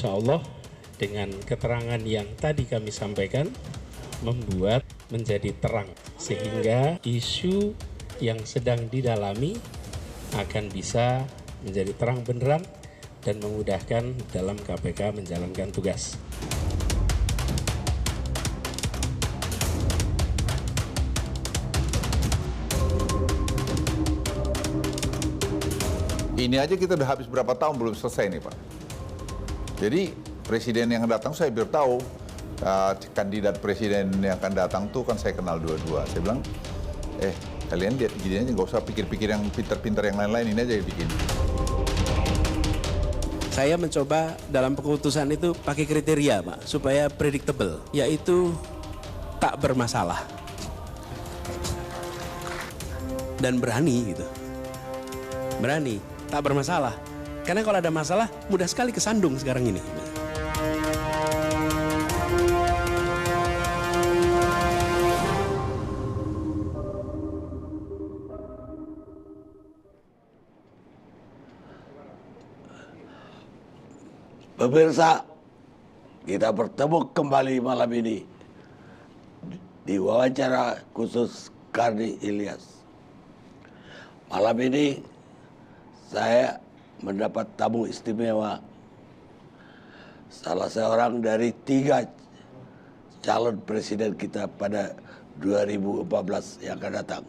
insya Allah dengan keterangan yang tadi kami sampaikan membuat menjadi terang sehingga isu yang sedang didalami akan bisa menjadi terang benderang dan memudahkan dalam KPK menjalankan tugas. Ini aja kita udah habis berapa tahun belum selesai nih Pak. Jadi presiden yang datang saya biar tahu, kandidat presiden yang akan datang tuh kan saya kenal dua-dua. Saya bilang, kalian gini aja nggak usah pikir-pikir yang pintar-pintar yang lain-lain, ini aja bikin. Saya mencoba dalam keputusan itu pakai kriteria Pak, supaya predictable, yaitu tak bermasalah dan berani gitu. Berani, tak bermasalah. Karena kalau ada masalah, mudah sekali kesandung sekarang ini. Pemirsa, kita bertemu kembali malam ini di wawancara khusus Karni Ilyas. Malam ini saya mendapat tamu istimewa, salah seorang dari 3 calon presiden kita pada 2014 yang akan datang,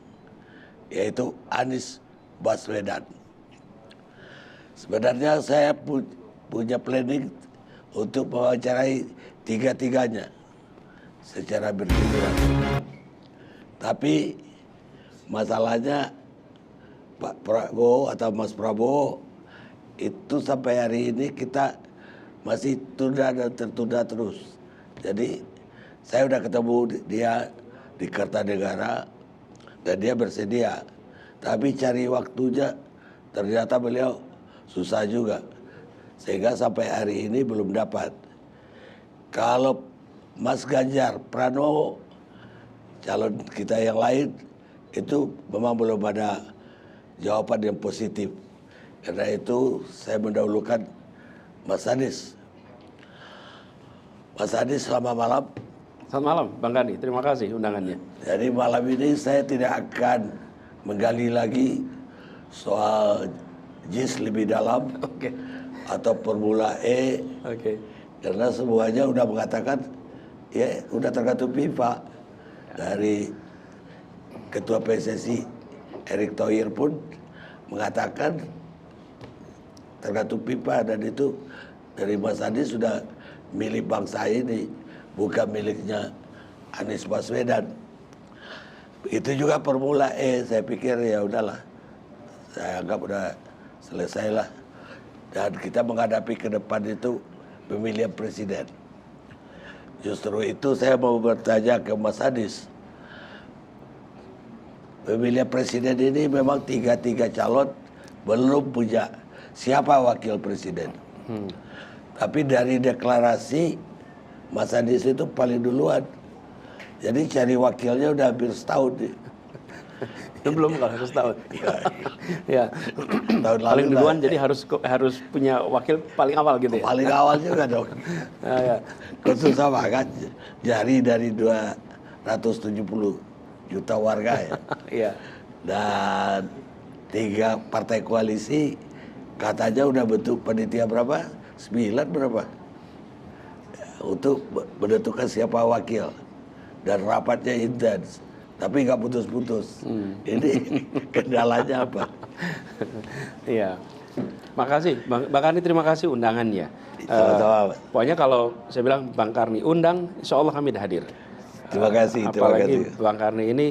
yaitu Anies Baswedan. Sebenarnya saya punya planning untuk mewawancarai 3-tiganya secara bergiliran. Tapi masalahnya Pak Prabowo atau Mas Prabowo itu sampai hari ini kita masih tunda dan tertunda terus. Jadi saya udah ketemu dia di Kertanegara dan dia bersedia. Tapi cari waktunya ternyata beliau susah juga. Sehingga sampai hari ini belum dapat. Kalau Mas Ganjar Pranowo, calon kita yang lain, itu memang belum ada jawaban yang positif. Karena itu saya mendahulukan Mas Anies. Mas Anies, selamat malam. Selamat malam Bang Karni, terima kasih undangannya. Jadi malam ini saya tidak akan menggali lagi soal JIS lebih dalam. Oke. Atau Formula E. Oke. Karena semuanya udah mengatakan ya udah tergantung FIFA. Dari Ketua PSSI Erick Thohir pun mengatakan tergantung FIFA, dan itu dari Mas Anies sudah milik bangsa ini, bukan miliknya Anies Baswedan. Itu juga Formula E, saya pikir ya udahlah, saya anggap udah selesai lah. Dan kita menghadapi ke depan itu pemilihan presiden. Justru itu saya mau bertanya ke Mas Anies. Pemilihan presiden ini memang 3 calon belum punya siapa wakil presiden. Tapi dari deklarasi Mas Anies itu paling duluan. Jadi cari wakilnya udah hampir setahun nih. Belum kalau harus tahu. Ya. Tahun lalu Paling duluan jadi harus punya wakil paling awal gitu ya. Paling awal juga dong. Ya. Susah banget jari dari 270 juta warga ya. Iya. Dan 3 partai koalisi katanya udah bentuk panitia berapa? 9 berapa? Untuk menentukan siapa wakil. Dan rapatnya intens. Tapi nggak putus-putus. Ini kendalanya apa? Iya. Makasih Bang Karni, terima kasih undangannya. Sama-sama. Pokoknya kalau saya bilang Bang Karni undang, insya Allah kami dah hadir. Terima kasih. Apalagi Bang Karni ini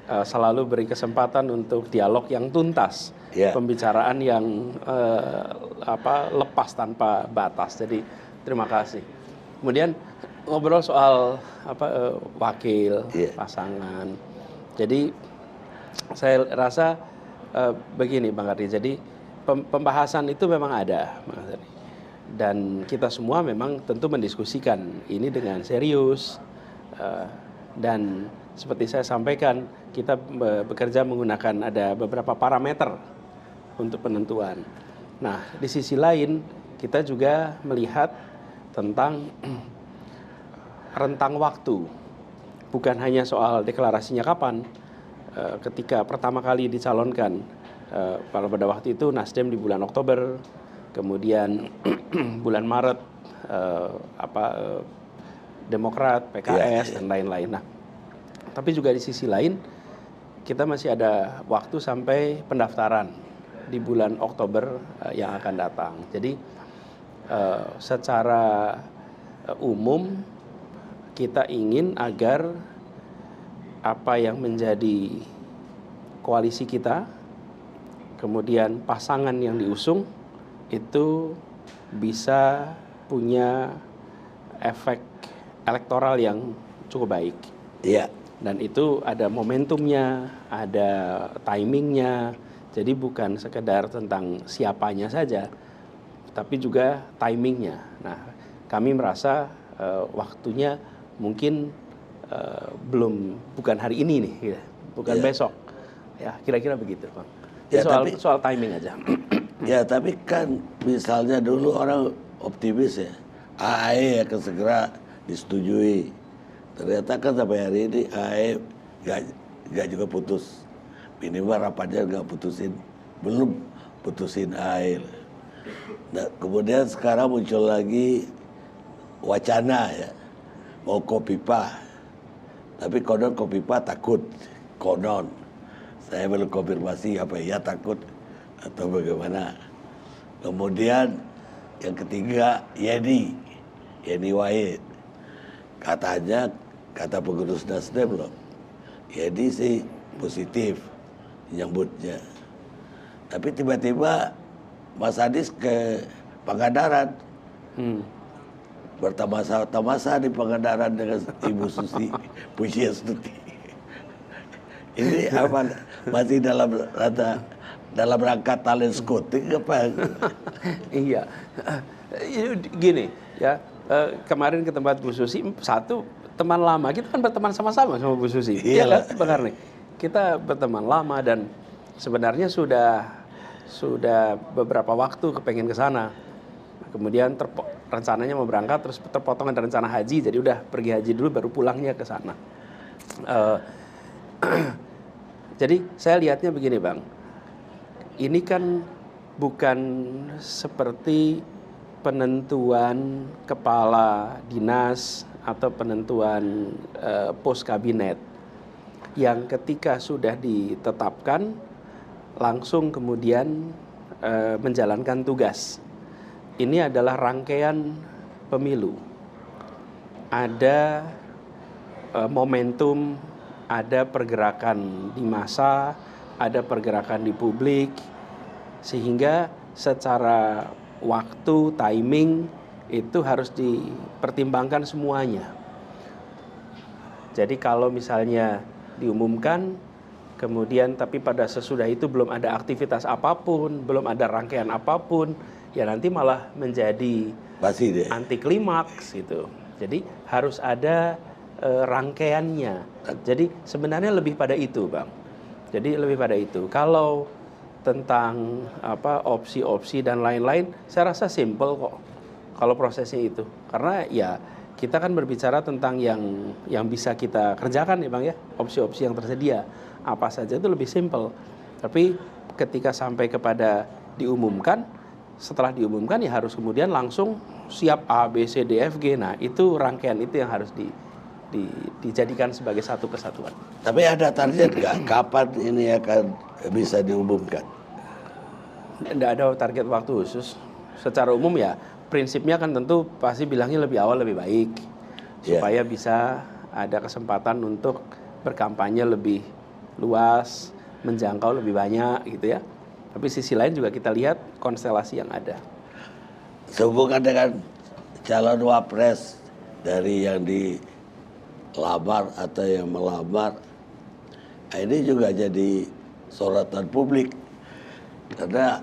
selalu beri kesempatan untuk dialog yang tuntas, pembicaraan yang lepas tanpa batas. Jadi terima kasih. Kemudian ngobrol soal wakil, pasangan. Jadi saya rasa begini Bang Karni. Jadi pembahasan itu memang ada, Bang Karni. Dan kita semua memang tentu mendiskusikan ini dengan serius. Dan seperti saya sampaikan, kita bekerja menggunakan ada beberapa parameter untuk penentuan. Nah, di sisi lain kita juga melihat tentang rentang waktu. Bukan hanya soal deklarasinya kapan. Ketika pertama kali dicalonkan, kalau pada waktu itu Nasdem di bulan Oktober, kemudian bulan Maret Demokrat, PKS dan lain-lain. Nah, tapi juga di sisi lain kita masih ada waktu sampai pendaftaran di bulan Oktober yang akan datang. Jadi secara umum kita ingin agar apa yang menjadi koalisi kita, kemudian pasangan yang diusung itu bisa punya efek elektoral yang cukup baik. Iya. Dan itu ada momentumnya, ada timingnya. Jadi bukan sekedar tentang siapanya saja, tapi juga timingnya. Nah, kami merasa waktunya mungkin bukan hari ini nih, gitu. Bukan besok. Ya, kira-kira begitu, Bang. Ya, soal timing aja. Ya, tapi kan misalnya dulu orang optimis ya, AAE akan segera disetujui. Ternyata kan sampai hari ini AAE nggak juga putus. Minimal rapatnya belum putusin AAE. Nah, kemudian sekarang muncul lagi wacana ya, mau Kopipa. Tapi konon Kopipa takut, konon. Saya belum konfirmasi apa ya takut atau bagaimana. Kemudian yang ketiga Yeni Wahid. Katanya, kata pengurus Nasdem loh, Yeni sih positif nyambutnya. Tapi tiba-tiba Mas Anies ke Pangandaran. Bertamasa di Pangandaran dengan Ibu Susi Pujiastuti. Ini apa? Masih dalam rangka talent scouting apa? Iya, gini ya, kemarin ke tempat Bu Susi, satu teman lama, kita kan berteman sama-sama sama Bu Susi, iya kan, Bang Karni? Kita berteman lama dan sebenarnya sudah beberapa waktu kepengen ke sana. Kemudian rencananya mau berangkat, terus terpotong ada rencana haji, jadi udah pergi haji dulu baru pulangnya ke sana. Jadi saya lihatnya begini, Bang. Ini kan bukan seperti penentuan kepala dinas atau penentuan pos kabinet yang ketika sudah ditetapkan langsung kemudian menjalankan tugas. Ini adalah rangkaian pemilu. Ada momentum, ada pergerakan di massa, ada pergerakan di publik, sehingga secara waktu, timing itu harus dipertimbangkan semuanya. Jadi kalau misalnya diumumkan, kemudian tapi pada sesudah itu belum ada aktivitas apapun, belum ada rangkaian apapun, ya nanti malah menjadi anti klimaks gitu. Jadi harus ada rangkaiannya. Jadi sebenarnya lebih pada itu, Bang. Jadi lebih pada itu. Kalau tentang opsi-opsi dan lain-lain, saya rasa simple kok kalau prosesnya itu. Karena ya kita kan berbicara tentang yang bisa kita kerjakan ya, Bang ya. Opsi-opsi yang tersedia. Apa saja itu lebih simple. Tapi ketika sampai kepada diumumkan, setelah diumumkan ya harus kemudian langsung siap A, B, C, D, F, G. Nah itu rangkaian itu yang harus dijadikan sebagai satu kesatuan. Tapi ada target nggak kapan ini akan bisa diumumkan? Tidak ada target waktu khusus. Secara umum ya prinsipnya kan tentu pasti bilangnya lebih awal lebih baik. Supaya bisa ada kesempatan untuk berkampanye lebih luas, menjangkau lebih banyak gitu ya. Tapi sisi lain juga kita lihat konstelasi yang ada. Sehubungan dengan calon wapres dari yang dilamar atau yang melamar, ini juga jadi sorotan publik. Karena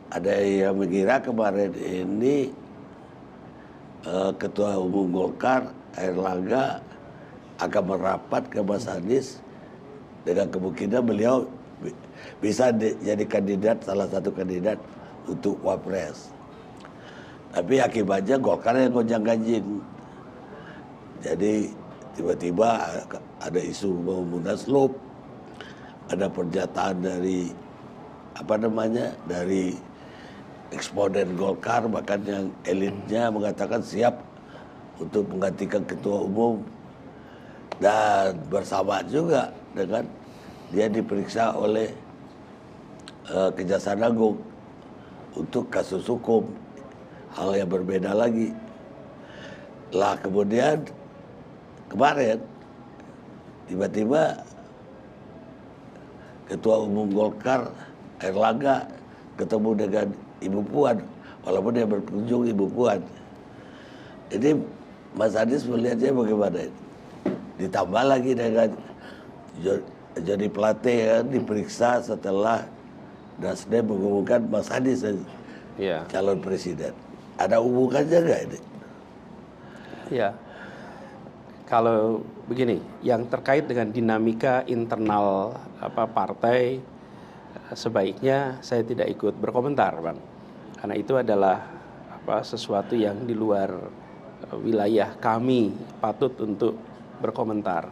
ada yang mengira kemarin ini Ketua Umum Golkar Airlangga akan merapat ke Mas Anies dengan kemungkinan beliau bisa jadi kandidat, salah satu kandidat untuk wapres. Tapi akibatnya Golkar yang gonjang-ganjing. Jadi tiba-tiba ada isu mau munaslup, ada pernyataan dari dari eksponen Golkar, bahkan yang elitnya mengatakan siap untuk menggantikan ketua umum, dan bersama juga dengan dia diperiksa oleh Kejaksaan Agung untuk kasus hukum, hal yang berbeda lagi. Lah kemudian kemarin tiba-tiba Ketua Umum Golkar Erlangga ketemu dengan Ibu Puan, walaupun dia berkunjung Ibu Puan. Jadi Mas Anies melihatnya bagaimana ini? Ditambah lagi dengan Joni Plate kan diperiksa setelah Nasdem mengumumkan Mas Anies calon presiden. Ada hubungannya nggak ini? Ya, kalau begini, yang terkait dengan dinamika internal partai, sebaiknya saya tidak ikut berkomentar, Bang, karena itu adalah sesuatu yang di luar wilayah kami patut untuk berkomentar.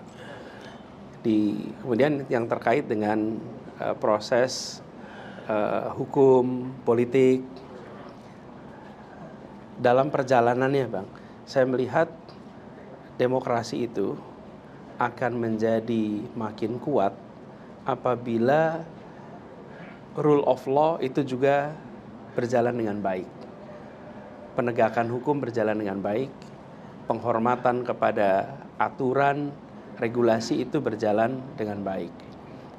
Kemudian yang terkait dengan proses hukum politik dalam perjalanannya, Bang, saya melihat demokrasi itu akan menjadi makin kuat apabila rule of law itu juga berjalan dengan baik. Penegakan hukum berjalan dengan baik, penghormatan kepada aturan, regulasi itu berjalan dengan baik.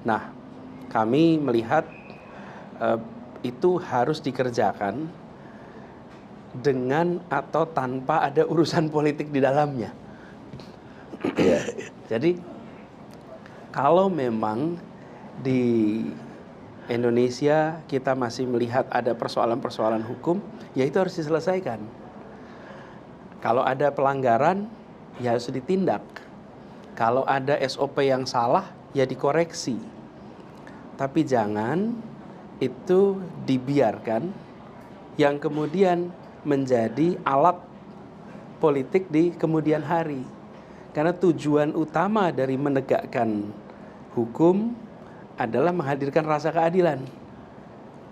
Nah, kami melihat itu harus dikerjakan dengan atau tanpa ada urusan politik di dalamnya. Jadi kalau memang di Indonesia kita masih melihat ada persoalan-persoalan hukum, ya itu harus diselesaikan. Kalau ada pelanggaran, ya harus ditindak. Kalau ada SOP yang salah, ya dikoreksi. Tapi jangan itu dibiarkan yang kemudian menjadi alat politik di kemudian hari. Karena tujuan utama dari menegakkan hukum adalah menghadirkan rasa keadilan,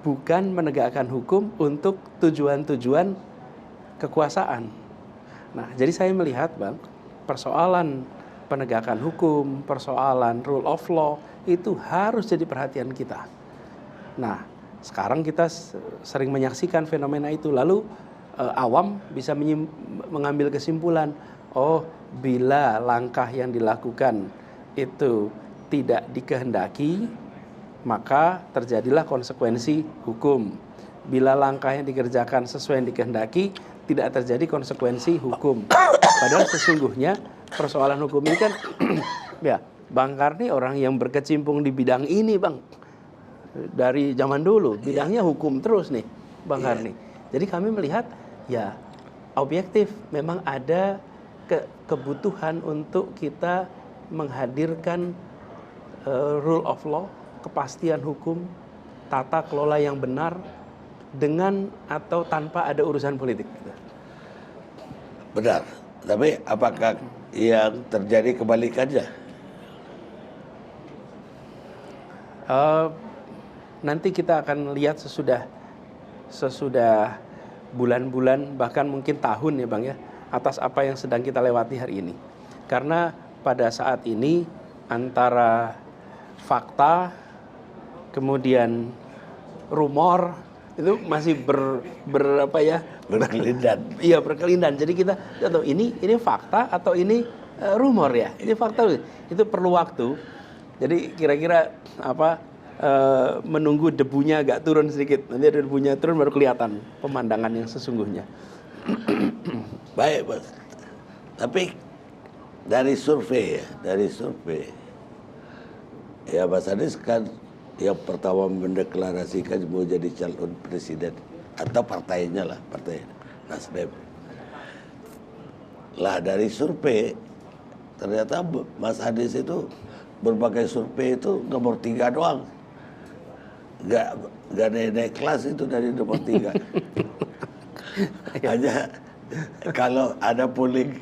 bukan menegakkan hukum untuk tujuan-tujuan kekuasaan. Nah, jadi saya melihat, Bang, persoalan penegakan hukum, persoalan rule of law itu harus jadi perhatian kita. Nah, sekarang kita sering menyaksikan fenomena itu, lalu awam bisa mengambil kesimpulan, oh, bila langkah yang dilakukan itu tidak dikehendaki, maka terjadilah konsekuensi hukum. Bila langkah yang dikerjakan sesuai yang dikehendaki, tidak terjadi konsekuensi hukum. Padahal sesungguhnya persoalan hukum ini kan, ya, Bang Karni orang yang berkecimpung di bidang ini, Bang. Dari zaman dulu, bidangnya hukum terus nih, Bang Karni. Jadi kami melihat, ya, objektif memang ada kebutuhan untuk kita menghadirkan rule of law, kepastian hukum, tata kelola yang benar dengan atau tanpa ada urusan politik. Benar. Tapi apakah yang terjadi kebalikannya? Nanti kita akan lihat sesudah bulan-bulan bahkan mungkin tahun ya, Bang, ya, atas apa yang sedang kita lewati hari ini. Karena pada saat ini antara fakta kemudian rumor itu masih berkelindan. Iya, berkelindan. Jadi kita tahu ini fakta atau ini rumor ya. Ini fakta. Itu perlu waktu. Jadi kira-kira menunggu debunya agak turun sedikit. Nanti ada debunya turun baru kelihatan pemandangan yang sesungguhnya. Baik, Mas. Tapi dari survei ya Mas Anies kan yang pertama mendeklarasikan mau jadi calon presiden atau partainya lah, partai Nasdem. Lah dari survei ternyata Mas Anies itu berbagai survei itu nomor 3 doang. Gak naik kelas itu dari nomor 3. Hanya kalau ada polling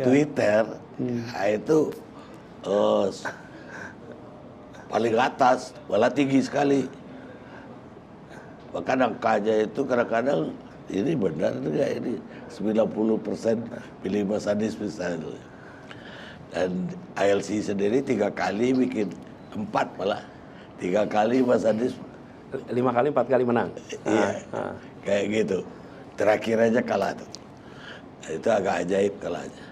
Twitter, nah itu paling atas, malah tinggi sekali. Bahkan angkanya itu kadang-kadang ini benar enggak ini 90% pilih Mas Anies misalnya. Dan ILC sendiri 3 kali bikin 4 malah. 3 kali Mas Anies 5 kali 4 kali menang. Iya, kayak gitu. Terakhir aja kalah tuh. Itu agak ajaib kalahnya.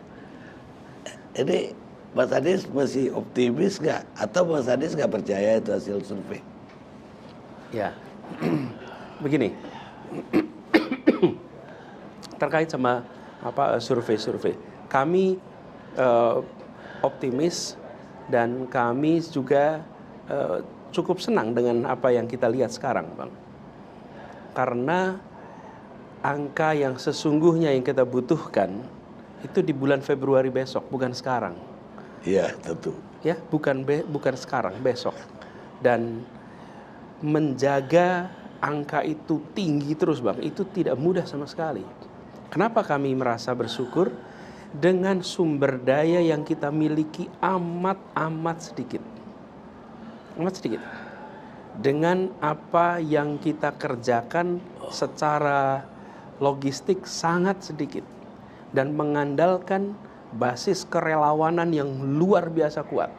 Ini Mas Anies masih optimis nggak? Atau Mas Anies nggak percaya itu hasil survei? Ya, begini. Terkait sama survei-survei, kami optimis dan kami juga cukup senang dengan apa yang kita lihat sekarang, Bang. Karena angka yang sesungguhnya yang kita butuhkan itu di bulan Februari besok, bukan sekarang. Iya, tentu. Ya, bukan sekarang, besok. Dan menjaga angka itu tinggi terus, Bang, itu tidak mudah sama sekali. Kenapa kami merasa bersyukur? Dengan sumber daya yang kita miliki amat sedikit. Amat sedikit. Dengan apa yang kita kerjakan secara logistik sangat sedikit. Dan mengandalkan basis kerelawanan yang luar biasa kuat.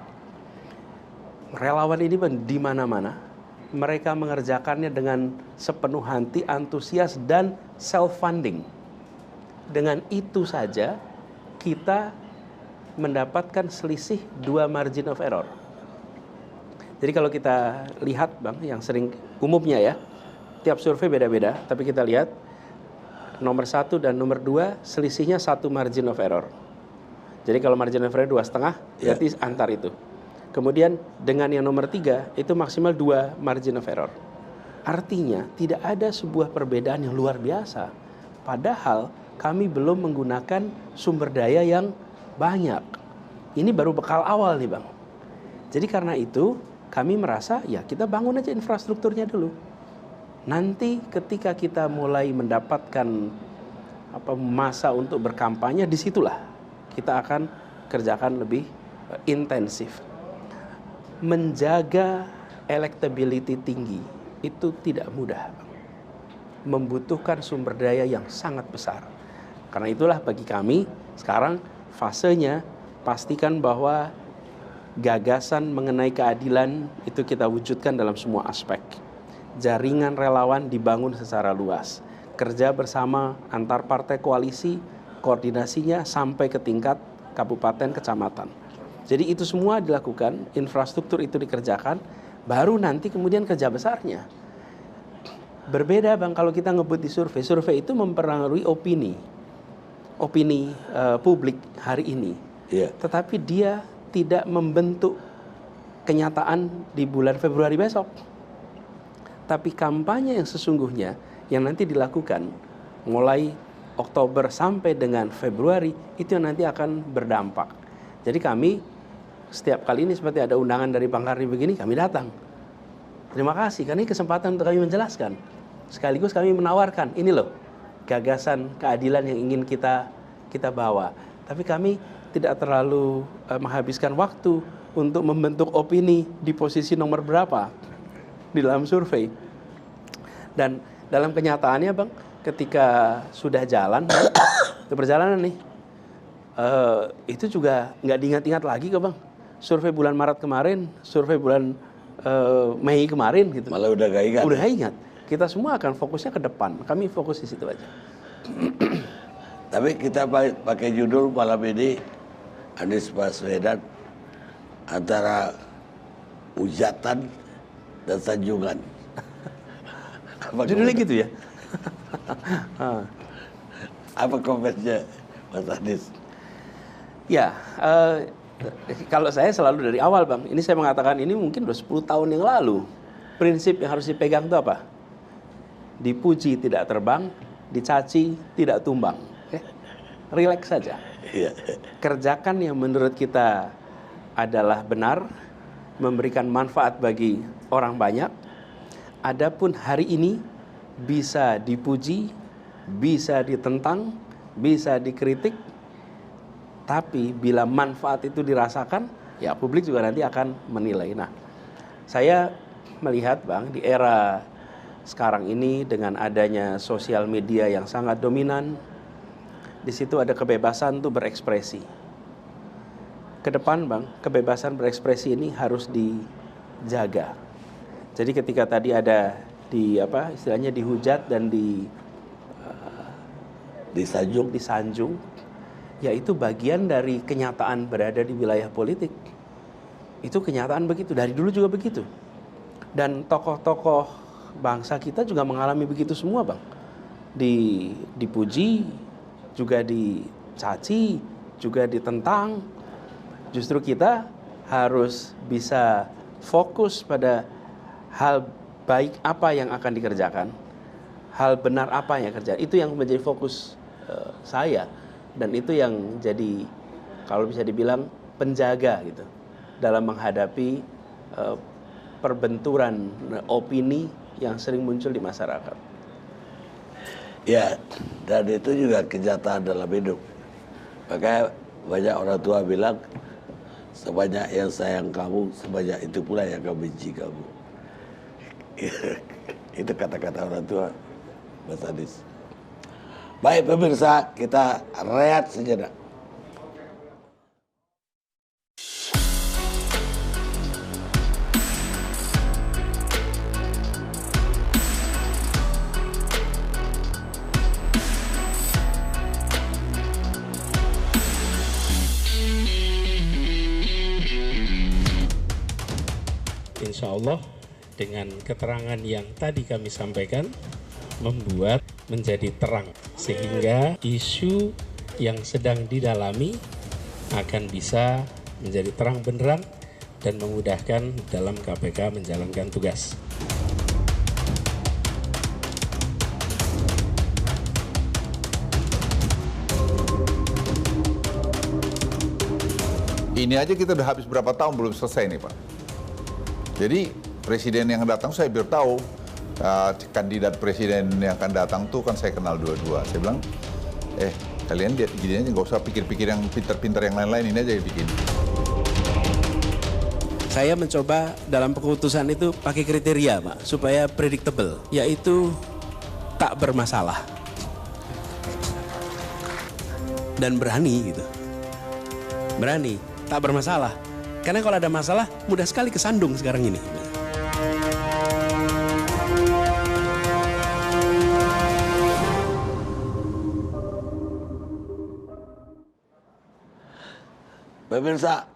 Relawan ini di mana-mana. Mereka mengerjakannya dengan sepenuh hati, antusias, dan self-funding. Dengan itu saja kita mendapatkan selisih 2 margin of error. Jadi kalau kita lihat, Bang, yang sering umumnya ya, tiap survei beda-beda, tapi kita lihat nomor 1 dan nomor 2 selisihnya 1 margin of error. Jadi kalau margin of error 2,5, berarti antar itu. Kemudian dengan yang nomor 3 itu maksimal 2 margin of error. Artinya tidak ada sebuah perbedaan yang luar biasa. Padahal kami belum menggunakan sumber daya yang banyak. Ini baru bekal awal nih, Bang. Jadi karena itu kami merasa ya kita bangun aja infrastrukturnya dulu. Nanti ketika kita mulai mendapatkan masa untuk berkampanye, disitulah kita akan kerjakan lebih intensif. Menjaga electability tinggi itu tidak mudah, membutuhkan sumber daya yang sangat besar. Karena itulah bagi kami sekarang fasenya pastikan bahwa gagasan mengenai keadilan itu kita wujudkan dalam semua aspek. Jaringan relawan dibangun secara luas. Kerja bersama antar partai koalisi, koordinasinya sampai ke tingkat kabupaten, kecamatan. Jadi itu semua dilakukan, infrastruktur itu dikerjakan, baru nanti kemudian kerja besarnya. Berbeda, Bang, kalau kita ngebut di survei. Survei itu mempengaruhi opini publik hari ini. Tetapi dia tidak membentuk kenyataan di bulan Februari besok. Tapi kampanye yang sesungguhnya yang nanti dilakukan mulai Oktober sampai dengan Februari itu yang nanti akan berdampak. Jadi kami setiap kali ini seperti ada undangan dari Bang Karni begini, kami datang. Terima kasih, karena ini kesempatan untuk kami menjelaskan. Sekaligus kami menawarkan, ini loh gagasan keadilan yang ingin kita bawa. Tapi kami tidak terlalu menghabiskan waktu untuk membentuk opini di posisi nomor berapa di dalam survei. Dan dalam kenyataannya, Bang, ketika sudah jalan ke perjalanan nih, itu juga nggak diingat-ingat lagi kok, Bang. Survei bulan Maret kemarin, survei bulan Mei kemarin gitu. Malah udah gak ingat. Udah gak ingat. Kita semua akan fokusnya ke depan. Kami fokus di situ aja. Tapi kita pakai judul malam ini Anies Baswedan antara ujatan dan sanjungan. Judulnya gitu ya? Apa komennya Mas Anies? Ya, kalau saya selalu dari awal, Bang, ini saya mengatakan ini mungkin udah 10 tahun yang lalu. Prinsip yang harus dipegang itu apa? Dipuji tidak terbang, dicaci tidak tumbang. Relax saja. Kerjakan yang menurut kita adalah benar, memberikan manfaat bagi orang banyak. Adapun hari ini bisa dipuji, bisa ditentang, bisa dikritik, tapi bila manfaat itu dirasakan, ya publik juga nanti akan menilai. Nah, saya melihat Bang, di era sekarang ini dengan adanya sosial media yang sangat dominan, di situ ada kebebasan untuk berekspresi. Ke depan Bang, kebebasan berekspresi ini harus dijaga. Jadi ketika tadi ada istilahnya dihujat dan disanjung, ya itu bagian dari kenyataan berada di wilayah politik. Itu kenyataan begitu, dari dulu juga begitu. Dan tokoh-tokoh bangsa kita juga mengalami begitu semua Bang. Dipuji, juga dicaci, juga ditentang. Justru kita harus bisa fokus pada hal baik apa yang akan dikerjakan, hal benar apa yang kerja. Itu yang menjadi fokus saya, dan itu yang jadi, kalau bisa dibilang, penjaga gitu dalam menghadapi perbenturan opini yang sering muncul di masyarakat. Ya, dan itu juga kenyataan dalam hidup. Makanya banyak orang tua bilang, sebanyak yang sayang kamu, sebanyak itu pula yang akan benci kamu. Itu kata-kata orang tua, Mas Adis. Baik pemirsa, kita rehat sejenak. Insya Allah dengan keterangan yang tadi kami sampaikan membuat menjadi terang, sehingga isu yang sedang didalami akan bisa menjadi terang benderang dan memudahkan dalam KPK menjalankan tugas. Ini aja kita udah habis berapa tahun belum selesai nih Pak. Jadi presiden yang datang saya biar tahu, kandidat presiden yang akan datang tuh kan saya kenal dua-dua. Saya bilang, kalian gini aja, nggak usah pikir-pikir yang pintar-pintar yang lain-lain, ini aja yang bikin. Saya mencoba dalam keputusan itu pakai kriteria Pak, supaya predictable, yaitu tak bermasalah dan berani gitu. Berani, tak bermasalah. Karena kalau ada masalah, mudah sekali kesandung sekarang ini. Pemirsa,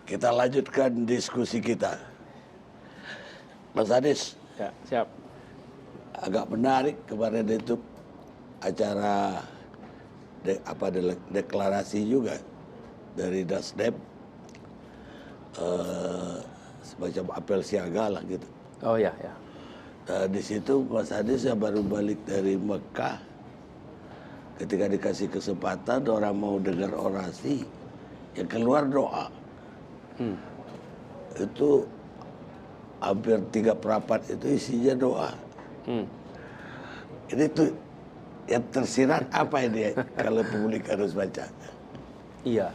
kita lanjutkan diskusi kita. Mas Adis, Ya, siap. agak menarik kemarin itu acara deklarasi juga dari Nasdem, semacam apel siaga lah gitu. Oh ya. Di situ Mas Adis yang baru balik dari Mekah, ketika dikasih kesempatan orang mau dengar orasi, yang keluar doa. Itu hampir 3/4 itu isinya doa. Ini tuh yang tersirat apa ini kalau publik harus baca? Iya.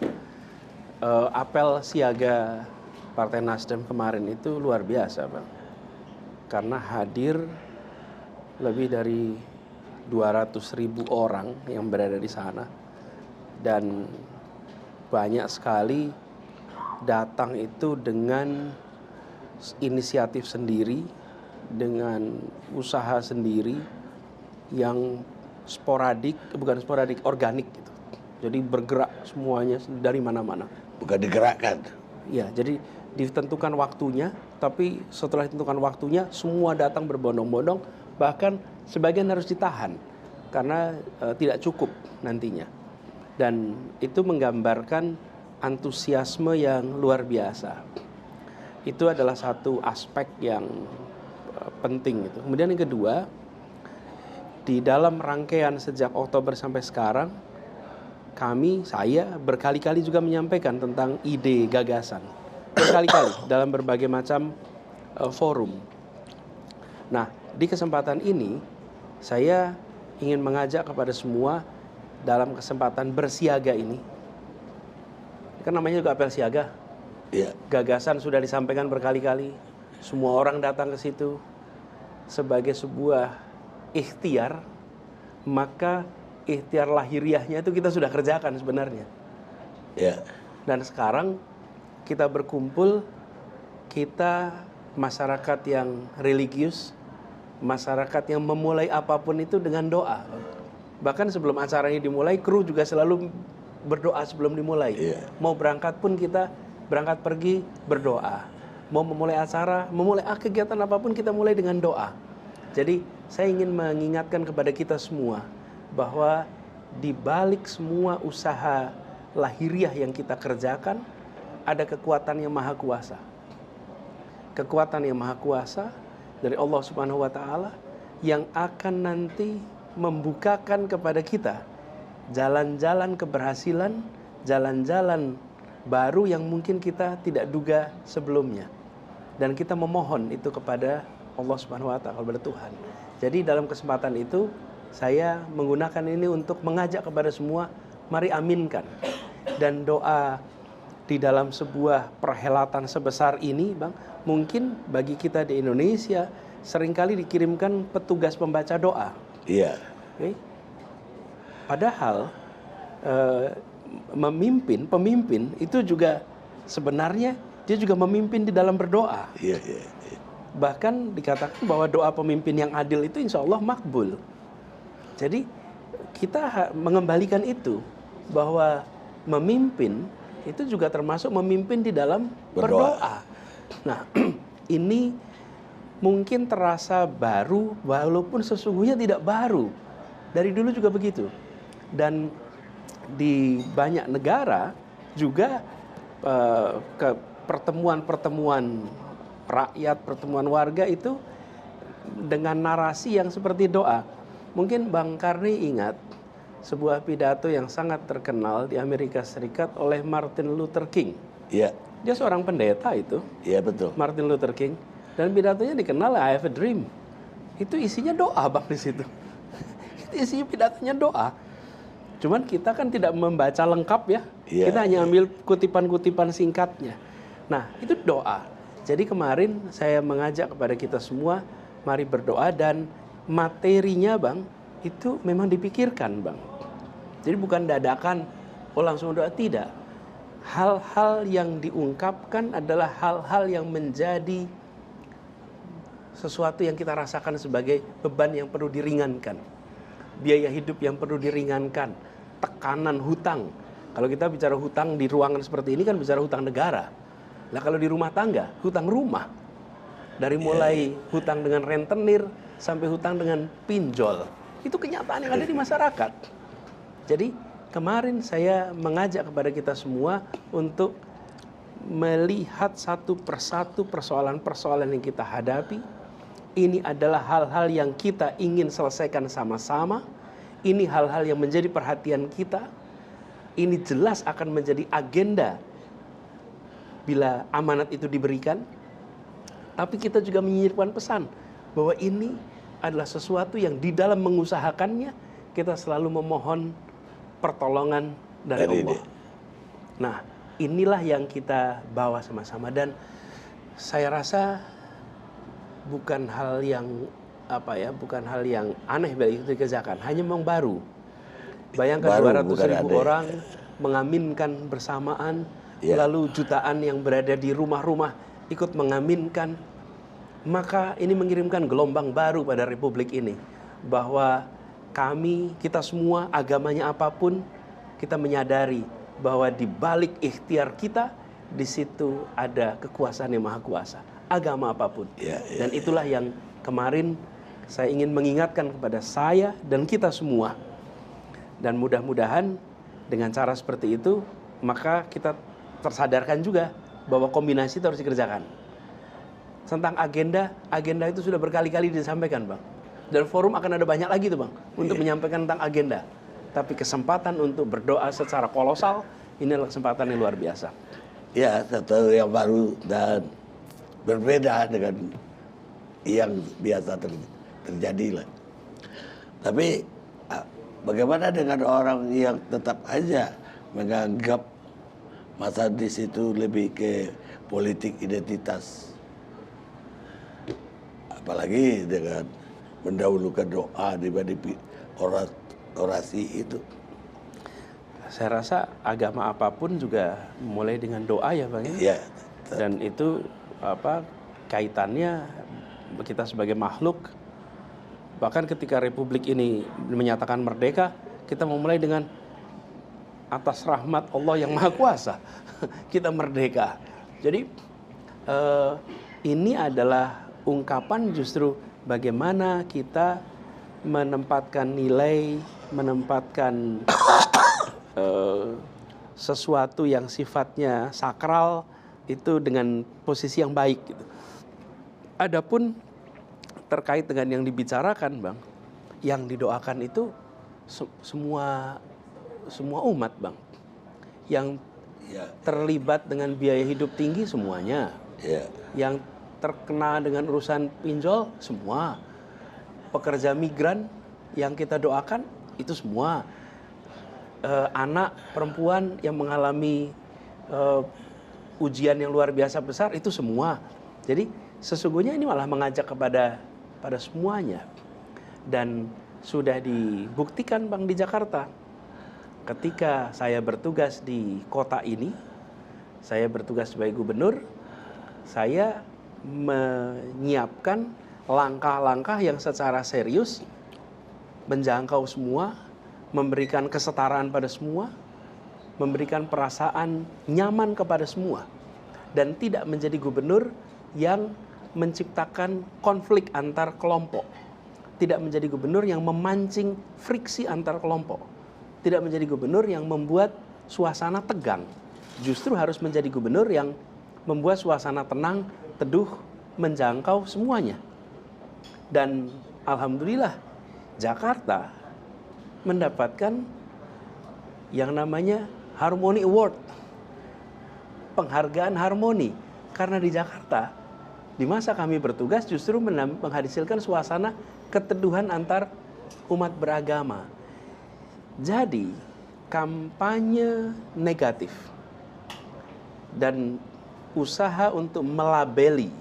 Apel siaga Partai Nasdem kemarin itu luar biasa, Bang. Karena hadir lebih dari 200.000 orang yang berada di sana. Dan banyak sekali datang itu dengan inisiatif sendiri, dengan usaha sendiri yang organik gitu. Jadi bergerak semuanya dari mana-mana. Bukan digerakkan. Ya, jadi ditentukan waktunya, tapi setelah ditentukan waktunya semua datang berbondong-bondong, bahkan sebagian harus ditahan karena tidak cukup nantinya. Dan itu menggambarkan antusiasme yang luar biasa. Itu adalah satu aspek yang penting itu. Kemudian yang kedua, di dalam rangkaian sejak Oktober sampai sekarang, saya berkali-kali juga menyampaikan tentang ide gagasan. Berkali-kali dalam berbagai macam forum. Nah, di kesempatan ini saya ingin mengajak kepada semua dalam kesempatan bersiaga ini. Kan namanya juga apel siaga. Ya. Gagasan sudah disampaikan berkali-kali. Semua orang datang ke situ sebagai sebuah ikhtiar, maka ikhtiar lahiriahnya itu kita sudah kerjakan sebenarnya. Ya. Dan sekarang kita berkumpul, kita masyarakat yang religius, masyarakat yang memulai apapun itu dengan doa. Bahkan sebelum acara ini dimulai, kru juga selalu berdoa sebelum dimulai. Yeah. Mau berangkat pun kita berangkat pergi berdoa. Mau memulai acara, memulai kegiatan apapun kita mulai dengan doa. Jadi saya ingin mengingatkan kepada kita semua bahwa di balik semua usaha lahiriah yang kita kerjakan ada kekuatan yang maha kuasa. Kekuatan yang maha kuasa dari Allah Subhanahu wa taala yang akan nanti membukakan kepada kita jalan-jalan keberhasilan, jalan-jalan baru yang mungkin kita tidak duga sebelumnya. Dan kita memohon itu kepada Allah Subhanahu wa taala, kepada Tuhan. Jadi dalam kesempatan itu saya menggunakan ini untuk mengajak kepada semua, mari aminkan. Dan doa di dalam sebuah perhelatan sebesar ini, Bang, mungkin bagi kita di Indonesia seringkali dikirimkan petugas pembaca doa. Iya. Okay? Padahal pemimpin itu juga sebenarnya dia juga memimpin di dalam berdoa. Iya. Bahkan dikatakan bahwa doa pemimpin yang adil itu insya Allah makbul. Jadi kita mengembalikan itu, bahwa memimpin itu juga termasuk memimpin di dalam berdoa. Nah, ini mungkin terasa baru walaupun sesungguhnya tidak baru. Dari dulu juga begitu. Dan di banyak negara juga pertemuan-pertemuan rakyat, pertemuan warga itu dengan narasi yang seperti doa. Mungkin Bang Karni ingat sebuah pidato yang sangat terkenal di Amerika Serikat oleh Martin Luther King. Iya. Dia seorang pendeta itu. Iya, betul. Martin Luther King. Dan pidatonya dikenal I Have a Dream. Itu isinya doa, Bang, di situ. Itu isinya pidatonya doa. Cuman kita kan tidak membaca lengkap ya. Iya, Kita hanya ambil kutipan-kutipan singkatnya. Nah, itu doa. Jadi kemarin saya mengajak kepada kita semua, mari berdoa, dan materinya, Bang, itu memang dipikirkan, Bang. Jadi bukan dadakan, langsung doa, tidak. Hal-hal yang diungkapkan adalah hal-hal yang menjadi sesuatu yang kita rasakan sebagai beban yang perlu diringankan. Biaya hidup yang perlu diringankan. Tekanan hutang. Kalau kita bicara hutang di ruangan seperti ini kan bicara hutang negara. Nah kalau di rumah tangga, hutang rumah. Dari mulai hutang dengan rentenir sampai hutang dengan pinjol. Itu kenyataan yang ada di masyarakat. Jadi kemarin saya mengajak kepada kita semua untuk melihat satu persatu persoalan-persoalan yang kita hadapi. Ini adalah hal-hal yang kita ingin selesaikan sama-sama. Ini hal-hal yang menjadi perhatian kita. Ini jelas akan menjadi agenda bila amanat itu diberikan. Tapi kita juga menyiapkan pesan bahwa ini adalah sesuatu yang di dalam mengusahakannya kita selalu memohon pertolongan dari Allah. Nah, inilah yang kita bawa sama-sama, dan saya rasa bukan hal yang bukan hal yang aneh bagi itu dikerjakan, hanya memang baru. Bayangkan 200.000 orang mengaminkan bersamaan, lalu jutaan yang berada di rumah-rumah ikut mengaminkan. Maka ini mengirimkan gelombang baru pada republik ini, bahwa kita semua, agamanya apapun, kita menyadari bahwa di balik ikhtiar kita, di situ ada kekuasaan yang maha kuasa, agama apapun. Dan itulah yang kemarin saya ingin mengingatkan kepada saya dan kita semua. Dan mudah-mudahan dengan cara seperti itu, maka kita tersadarkan juga bahwa kombinasi itu harus dikerjakan. Tentang agenda itu sudah berkali-kali disampaikan, Bang. Dan forum akan ada banyak lagi tuh, Bang, untuk menyampaikan tentang agenda. Tapi kesempatan untuk berdoa secara kolosal, ini adalah kesempatan yang luar biasa. Ya, satu yang baru dan berbeda dengan yang biasa terjadi lah. Tapi bagaimana dengan orang yang tetap aja menganggap Mas Adis itu lebih ke politik identitas? Apalagi dengan mendahulukan doa dibanding orasi itu. Saya rasa agama apapun juga mulai dengan doa ya Bang ya. Ya, Dan itu kaitannya kita sebagai makhluk, bahkan ketika Republik ini menyatakan merdeka, kita memulai dengan atas rahmat Allah yang Maha Kuasa kita merdeka. Jadi ini adalah ungkapan justru bagaimana kita menempatkan nilai, menempatkan sesuatu yang sifatnya sakral itu dengan posisi yang baik gitu. Adapun terkait dengan yang dibicarakan Bang, yang didoakan itu semua umat Bang, yang terlibat dengan biaya hidup tinggi semuanya, yang terkena dengan urusan pinjol semua, pekerja migran yang kita doakan itu semua, anak perempuan yang mengalami ujian yang luar biasa besar itu semua. Jadi sesungguhnya ini malah mengajak pada semuanya. Dan sudah dibuktikan Bang di Jakarta. Ketika saya bertugas di kota ini, saya bertugas sebagai gubernur, saya menyiapkan langkah-langkah yang secara serius menjangkau semua, memberikan kesetaraan pada semua, memberikan perasaan nyaman kepada semua, dan tidak menjadi gubernur yang menciptakan konflik antar kelompok, tidak menjadi gubernur yang memancing friksi antar kelompok, tidak menjadi gubernur yang membuat suasana tegang. Justru harus menjadi gubernur yang membuat suasana tenang, teduh, menjangkau semuanya. Dan alhamdulillah Jakarta mendapatkan yang namanya Harmony Award, penghargaan harmoni, karena di Jakarta di masa kami bertugas justru menghasilkan suasana keteduhan antar umat beragama. Jadi kampanye negatif dan usaha untuk melabeli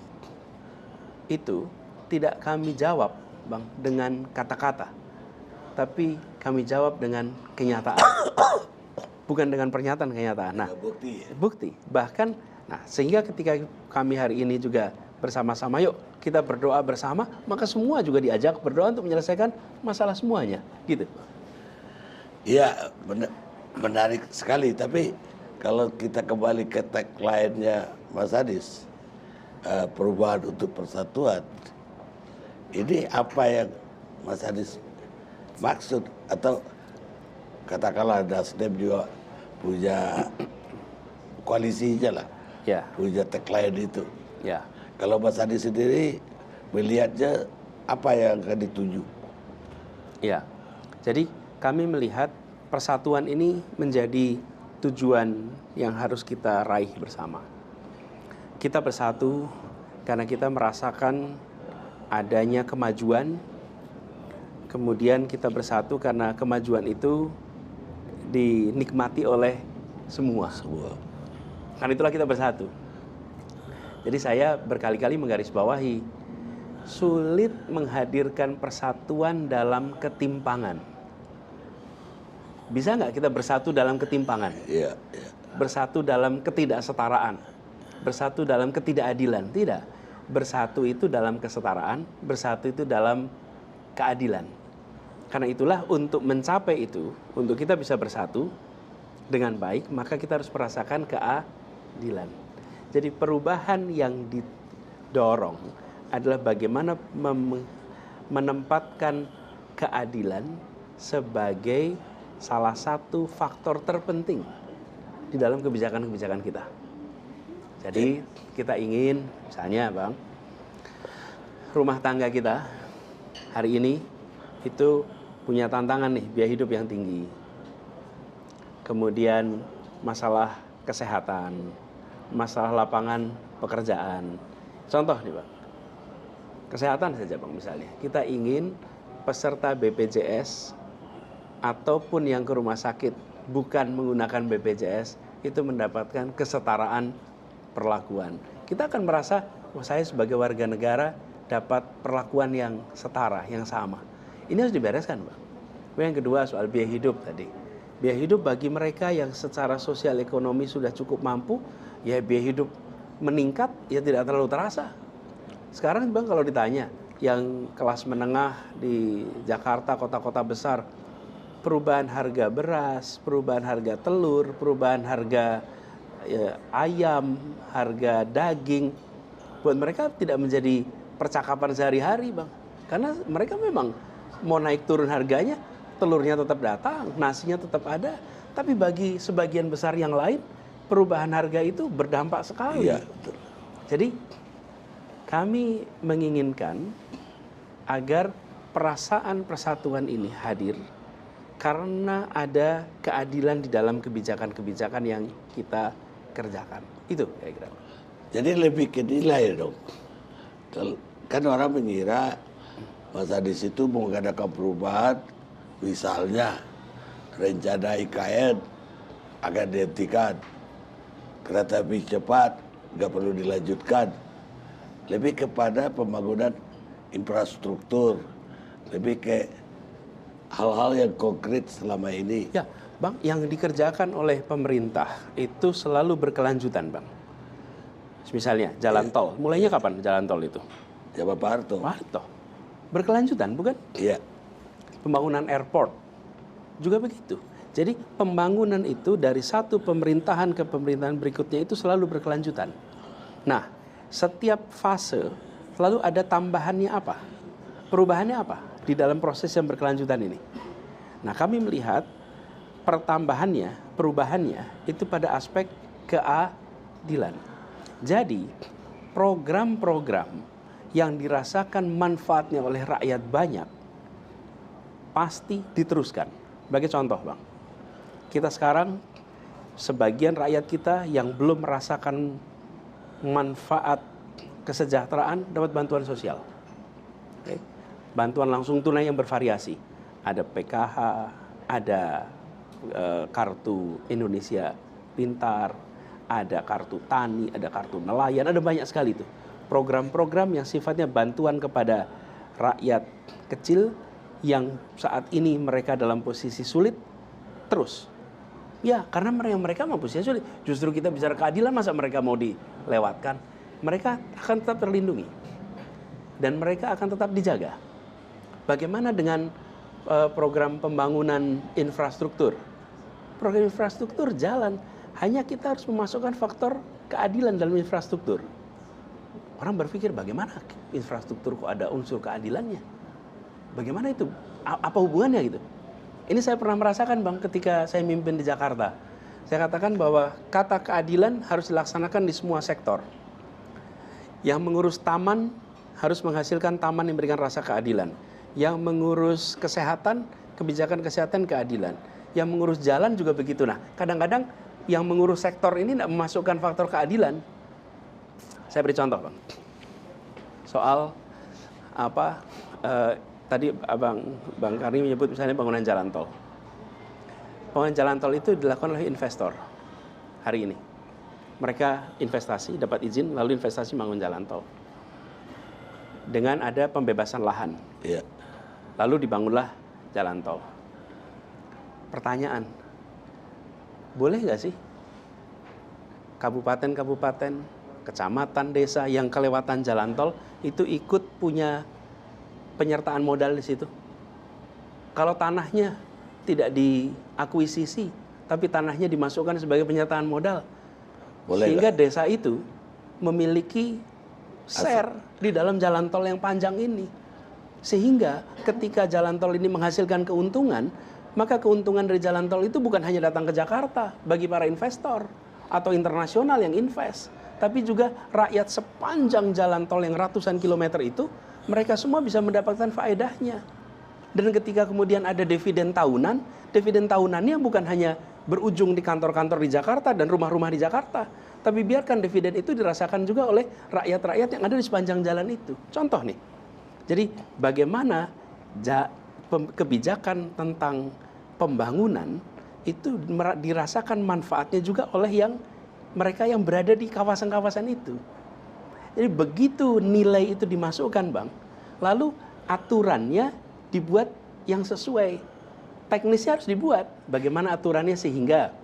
itu tidak kami jawab Bang dengan kata-kata, tapi kami jawab dengan kenyataan. Bukan dengan pernyataan, kenyataan. Nah, bukti. Bahkan, sehingga ketika kami hari ini juga bersama-sama, yuk kita berdoa bersama, maka semua juga diajak berdoa untuk menyelesaikan masalah semuanya, gitu. Iya, menarik sekali. Tapi kalau kita kembali ke tagline-nya Mas Adis, perubahan untuk persatuan, ini apa yang Mas Adis maksud? Atau katakanlah Nasdem juga punya koalisinya lah, punya tagline itu. Kalau Mas Adis sendiri melihatnya apa yang akan dituju? Jadi kami melihat persatuan ini menjadi tujuan yang harus kita raih bersama. Kita bersatu karena kita merasakan adanya kemajuan. Kemudian kita bersatu karena kemajuan itu dinikmati oleh semua. Karena itulah kita bersatu. Jadi saya berkali-kali menggarisbawahi, sulit menghadirkan persatuan dalam ketimpangan. Bisa nggak kita bersatu dalam ketimpangan? Bersatu dalam ketidaksetaraan, bersatu dalam ketidakadilan? Tidak. Bersatu itu dalam kesetaraan, bersatu itu dalam keadilan. Karena itulah untuk mencapai itu, untuk kita bisa bersatu dengan baik, maka kita harus merasakan keadilan. Jadi perubahan yang didorong adalah bagaimana menempatkan keadilan sebagai salah satu faktor terpenting di dalam kebijakan-kebijakan kita. Jadi kita ingin, misalnya Bang, rumah tangga kita hari ini itu punya tantangan nih, biaya hidup yang tinggi. Kemudian masalah kesehatan, masalah lapangan pekerjaan. Contoh nih Bang, kesehatan saja Bang misalnya. Kita ingin peserta BPJS ataupun yang ke rumah sakit bukan menggunakan BPJS itu mendapatkan kesetaraan perlakuan. Kita akan merasa, saya sebagai warga negara dapat perlakuan yang setara, yang sama. Ini harus dibereskan, Bang. Yang kedua soal biaya hidup tadi. Biaya hidup bagi mereka yang secara sosial ekonomi sudah cukup mampu, ya biaya hidup meningkat, ya tidak terlalu terasa. Sekarang Bang kalau ditanya, yang kelas menengah di Jakarta, kota-kota besar, perubahan harga beras, perubahan harga telur, perubahan harga ayam, harga daging, buat mereka tidak menjadi percakapan sehari-hari, Bang. Karena mereka memang mau naik turun harganya, telurnya tetap datang, nasinya tetap ada. Tapi bagi sebagian besar yang lain, perubahan harga itu berdampak sekali. Iya, betul. Jadi kami menginginkan agar perasaan persatuan ini hadir karena ada keadilan di dalam kebijakan-kebijakan yang kita kerjakan. Itu kira-kira. Jadi lebih ke nilai dong. Kan orang mengira masa di situ mengadakan perubahan, misalnya rencana IKN akan dihentikan, kereta api cepat nggak perlu dilanjutkan, lebih kepada pembangunan infrastruktur, lebih ke hal-hal yang konkret selama ini. Ya, Bang, yang dikerjakan oleh pemerintah itu selalu berkelanjutan, Bang. Misalnya jalan tol, mulainya kapan jalan tol itu? Zaman Pak Harto. Pak Harto. Berkelanjutan, bukan? Iya. Pembangunan airport juga begitu. Jadi pembangunan itu dari satu pemerintahan ke pemerintahan berikutnya itu selalu berkelanjutan. Nah, setiap fase selalu ada tambahannya apa? Perubahannya apa di dalam proses yang berkelanjutan ini? Nah, kami melihat pertambahannya, perubahannya itu pada aspek keadilan. Jadi, program-program yang dirasakan manfaatnya oleh rakyat banyak pasti diteruskan. Sebagai contoh, Bang. Kita sekarang sebagian rakyat kita yang belum merasakan manfaat kesejahteraan dapat bantuan sosial. Oke. Bantuan langsung tunai yang bervariasi. Ada PKH, ada kartu Indonesia Pintar, ada kartu tani, ada kartu nelayan, ada banyak sekali itu. Program-program yang sifatnya bantuan kepada rakyat kecil yang saat ini mereka dalam posisi sulit, terus. Ya, karena mereka mau posisi sulit. Justru kita bicara keadilan, masa mereka mau dilewatkan? Mereka akan tetap terlindungi. Dan mereka akan tetap dijaga. Bagaimana dengan program pembangunan infrastruktur? Program infrastruktur jalan. Hanya kita harus memasukkan faktor keadilan dalam infrastruktur. Orang berpikir bagaimana infrastruktur kok ada unsur keadilannya? Bagaimana itu? Apa hubungannya gitu? Ini saya pernah merasakan, Bang, ketika saya mimpin di Jakarta. Saya katakan bahwa kata keadilan harus dilaksanakan di semua sektor. Yang mengurus taman harus menghasilkan taman yang memberikan rasa keadilan. Yang mengurus kesehatan, kebijakan kesehatan keadilan. Yang mengurus jalan juga begitu. Nah, kadang-kadang yang mengurus sektor ini tidak memasukkan faktor keadilan. Saya beri contoh, Bang. Soal tadi Bang Karni menyebut misalnya bangunan jalan tol. Bangunan jalan tol itu dilakukan oleh investor hari ini. Mereka investasi, dapat izin, lalu investasi bangun jalan tol. Dengan ada pembebasan lahan. Iya. Lalu dibangunlah jalan tol. Pertanyaan, boleh nggak sih kabupaten-kabupaten, kecamatan, desa yang kelewatan jalan tol itu ikut punya penyertaan modal di situ? Kalau tanahnya tidak diakuisisi, tapi tanahnya dimasukkan sebagai penyertaan modal, boleh sehingga gak? Desa itu memiliki share di dalam jalan tol yang panjang ini. Sehingga ketika jalan tol ini menghasilkan keuntungan, maka keuntungan dari jalan tol itu bukan hanya datang ke Jakarta bagi para investor atau internasional yang invest, tapi juga rakyat sepanjang jalan tol yang ratusan kilometer itu, mereka semua bisa mendapatkan faedahnya. Dan ketika kemudian ada dividen tahunannya bukan hanya berujung di kantor-kantor di Jakarta dan rumah-rumah di Jakarta, tapi biarkan dividen itu dirasakan juga oleh rakyat-rakyat yang ada di sepanjang jalan itu. Contoh nih, jadi bagaimana kebijakan tentang pembangunan itu dirasakan manfaatnya juga oleh mereka yang berada di kawasan-kawasan itu. Jadi begitu nilai itu dimasukkan, Bang, lalu aturannya dibuat yang sesuai. Teknisnya harus dibuat. Bagaimana aturannya sehingga,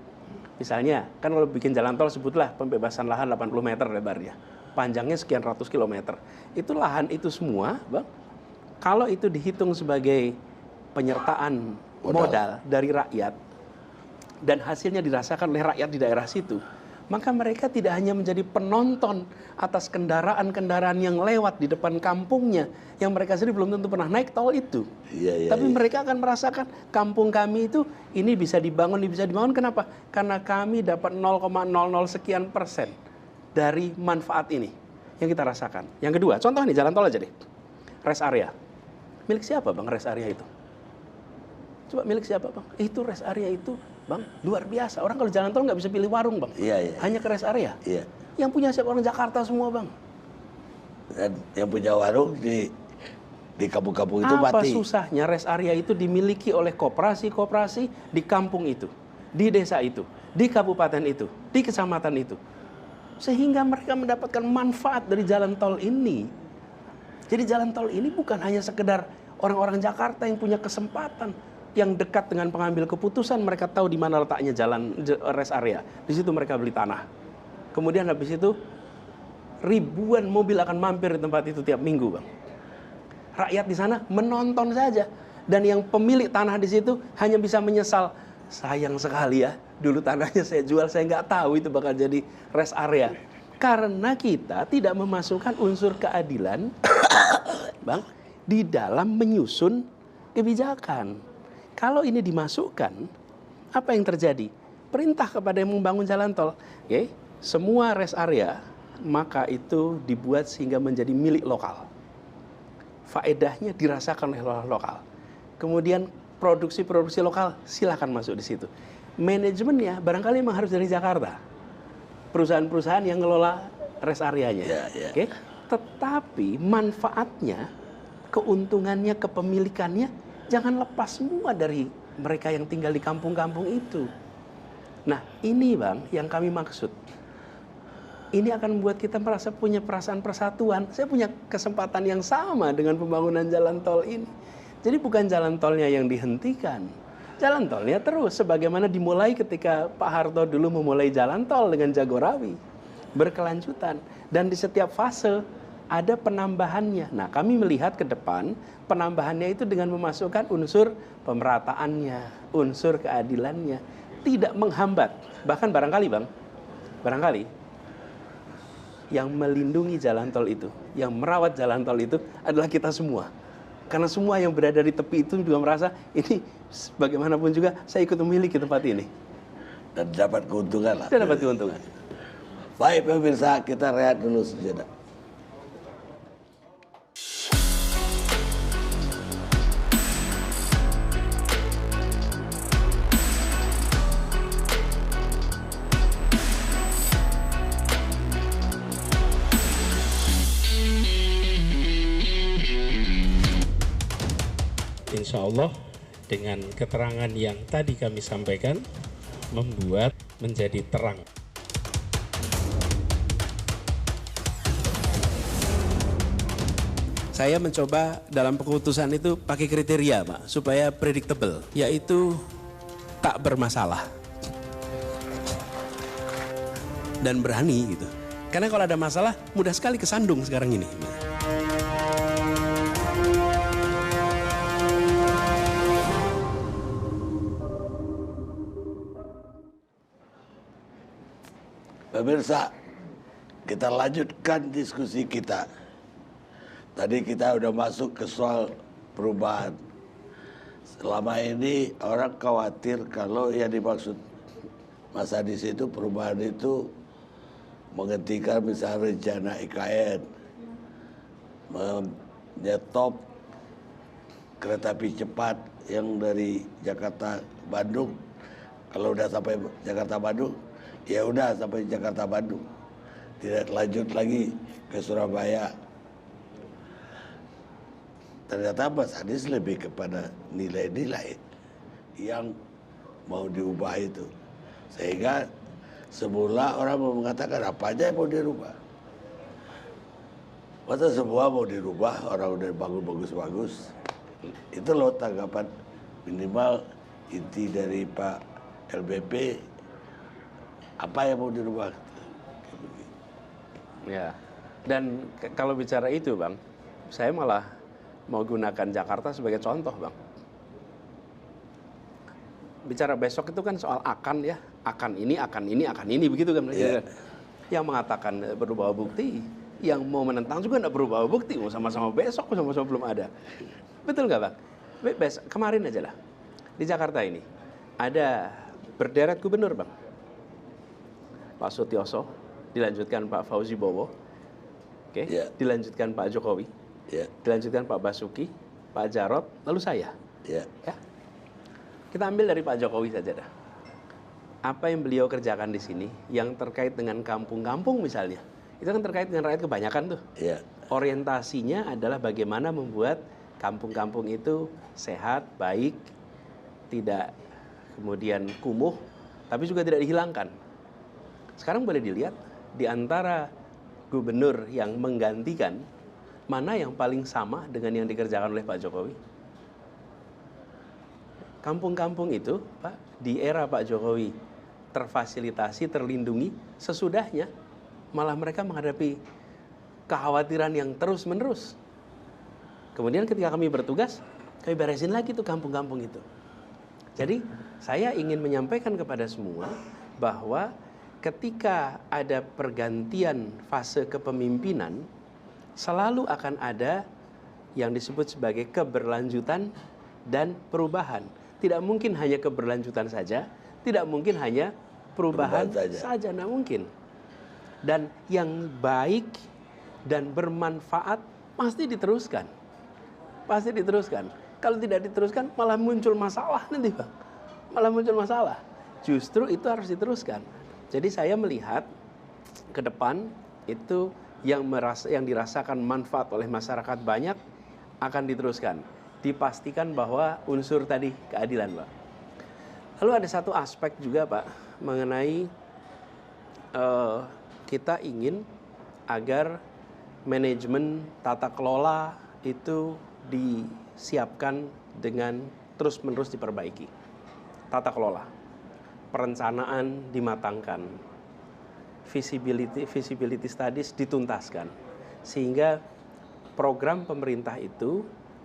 misalnya, kan kalau bikin jalan tol sebutlah pembebasan lahan 80 meter lebarnya. Panjangnya sekian ratus kilometer. Itu lahan itu semua, Bang, kalau itu dihitung sebagai penyertaan modal dari rakyat, dan hasilnya dirasakan oleh rakyat di daerah situ, maka mereka tidak hanya menjadi penonton atas kendaraan-kendaraan yang lewat di depan kampungnya, yang mereka sendiri belum tentu pernah naik tol itu. Tapi mereka akan merasakan kampung kami itu ini bisa dibangun. Kenapa? Karena kami dapat 0,00 sekian persen dari manfaat ini yang kita rasakan. Yang kedua, contoh nih jalan tol aja deh. Rest area. Milik siapa, Bang, rest area itu? Coba milik siapa, Bang? Itu rest area itu, Bang, luar biasa. Orang kalau jalan tol nggak bisa pilih warung, Bang. Hanya ke rest area. Yang punya siapa? Orang Jakarta semua, Bang. Dan yang punya warung di kampung-kampung itu Apa mati. susahnya rest area itu dimiliki oleh koperasi-koperasi di kampung itu, di desa itu, di kabupaten itu, di kecamatan itu. Sehingga mereka mendapatkan manfaat dari jalan tol ini. Jadi jalan tol ini bukan hanya sekedar orang-orang Jakarta yang punya kesempatan, yang dekat dengan pengambil keputusan, mereka tahu di mana letaknya jalan rest area. Di situ mereka beli tanah. Kemudian habis itu ribuan mobil akan mampir di tempat itu tiap minggu, Bang. Rakyat di sana menonton saja, dan yang pemilik tanah di situ hanya bisa menyesal, sayang sekali ya, dulu tanahnya saya jual, saya nggak tahu itu bakal jadi rest area. Karena kita tidak memasukkan unsur keadilan, Bang, di dalam menyusun kebijakan. Kalau ini dimasukkan, apa yang terjadi? Perintah kepada yang membangun jalan tol, semua rest area, maka itu dibuat sehingga menjadi milik lokal. Faedahnya dirasakan oleh lokal. Kemudian produksi-produksi lokal silakan masuk di situ. Manajemennya barangkali memang harus dari Jakarta. Perusahaan-perusahaan yang ngelola rest areanya. Tetapi manfaatnya, keuntungannya, kepemilikannya jangan lepas semua dari mereka yang tinggal di kampung-kampung itu. Nah, ini, Bang, yang kami maksud. Ini akan membuat kita merasa punya perasaan persatuan. Saya punya kesempatan yang sama dengan pembangunan jalan tol ini. Jadi bukan jalan tolnya yang dihentikan. Jalan tolnya terus, sebagaimana dimulai ketika Pak Harto dulu memulai jalan tol dengan Jagorawi. Berkelanjutan. Dan di setiap fase ada penambahannya. Nah, kami melihat ke depan, penambahannya itu dengan memasukkan unsur pemerataannya, unsur keadilannya. Tidak menghambat. Bahkan barangkali, Bang, barangkali yang melindungi jalan tol itu, yang merawat jalan tol itu adalah kita semua. Karena semua yang berada di tepi itu juga merasa, ini bagaimanapun juga saya ikut memiliki tempat ini. Dan dapat keuntungan lah. Dan dapat keuntungan. Baik pemirsa, kita rehat dulu sejenak. Insya Allah dengan keterangan yang tadi kami sampaikan membuat menjadi terang. Saya mencoba dalam keputusan itu pakai kriteria, Pak, supaya predictable, yaitu tak bermasalah dan berani gitu. Karena kalau ada masalah mudah sekali kesandung sekarang ini. Pemirsa, kita lanjutkan diskusi kita. Tadi kita udah masuk ke soal perubahan. Selama ini orang khawatir kalau yang dimaksud Mas Adis itu perubahan itu menghentikan misalnya rencana IKN, menyetop kereta api cepat yang dari Jakarta Bandung. Kalau udah sampai Jakarta Bandung, ya udah sampai Jakarta Bandung, tidak lanjut lagi ke Surabaya. Ternyata Mas Anies lebih kepada nilai-nilai yang mau diubah itu. Sehingga semula orang mau mengatakan apa aja yang mau dirubah. Masa semua mau dirubah, orang udah bangun bagus-bagus. Itu loh tanggapan minimal inti dari Pak LBP, apa yang mau dirubah. Ya, dan kalau bicara itu Bang, saya malah mau gunakan Jakarta sebagai contoh Bang. Bicara besok itu kan soal akan ya, akan ini, begitu kan? Yeah. Yang mengatakan berubah bukti, yang mau menentang juga nggak berubah bukti, mau sama-sama besok, sama-sama belum ada. Betul nggak Bang? Kemarin aja lah, di Jakarta ini, ada berderet gubernur Bang. Pak Sutioso, dilanjutkan Pak Fauzi Bowo, Yeah. dilanjutkan Pak Jokowi, Ya, dilanjutkan Pak Basuki, Pak Jarod, lalu saya. ya. Ya. Kita ambil dari Pak Jokowi saja dah. Apa yang beliau kerjakan di sini yang terkait dengan kampung-kampung misalnya, itu kan terkait dengan rakyat kebanyakan tuh. Ya. Orientasinya adalah bagaimana membuat kampung-kampung itu sehat, baik, tidak kemudian kumuh, tapi juga tidak dihilangkan. Sekarang boleh dilihat di antara gubernur yang menggantikan, mana yang paling sama dengan yang dikerjakan oleh Pak Jokowi? Kampung-kampung itu, Pak, di era Pak Jokowi terfasilitasi, terlindungi. Sesudahnya malah mereka menghadapi kekhawatiran yang terus-menerus. Kemudian ketika kami bertugas, kami beresin lagi tuh kampung-kampung itu. Jadi saya ingin menyampaikan kepada semua bahwa ketika ada pergantian fase kepemimpinan, selalu akan ada yang disebut sebagai keberlanjutan dan perubahan. Tidak mungkin hanya keberlanjutan saja, tidak mungkin hanya perubahan saja, tidak mungkin. Dan yang baik dan bermanfaat pasti diteruskan. Pasti diteruskan. Kalau tidak diteruskan malah muncul masalah nanti Bang. Malah muncul masalah. Justru itu harus diteruskan. Jadi saya melihat ke depan itu yang dirasakan manfaat oleh masyarakat banyak akan diteruskan. Dipastikan bahwa unsur tadi keadilan, Pak. Lalu ada satu aspek juga, Pak, mengenai kita ingin agar manajemen tata kelola itu disiapkan dengan terus-menerus diperbaiki. Tata kelola, perencanaan dimatangkan, feasibility studies dituntaskan, sehingga program pemerintah itu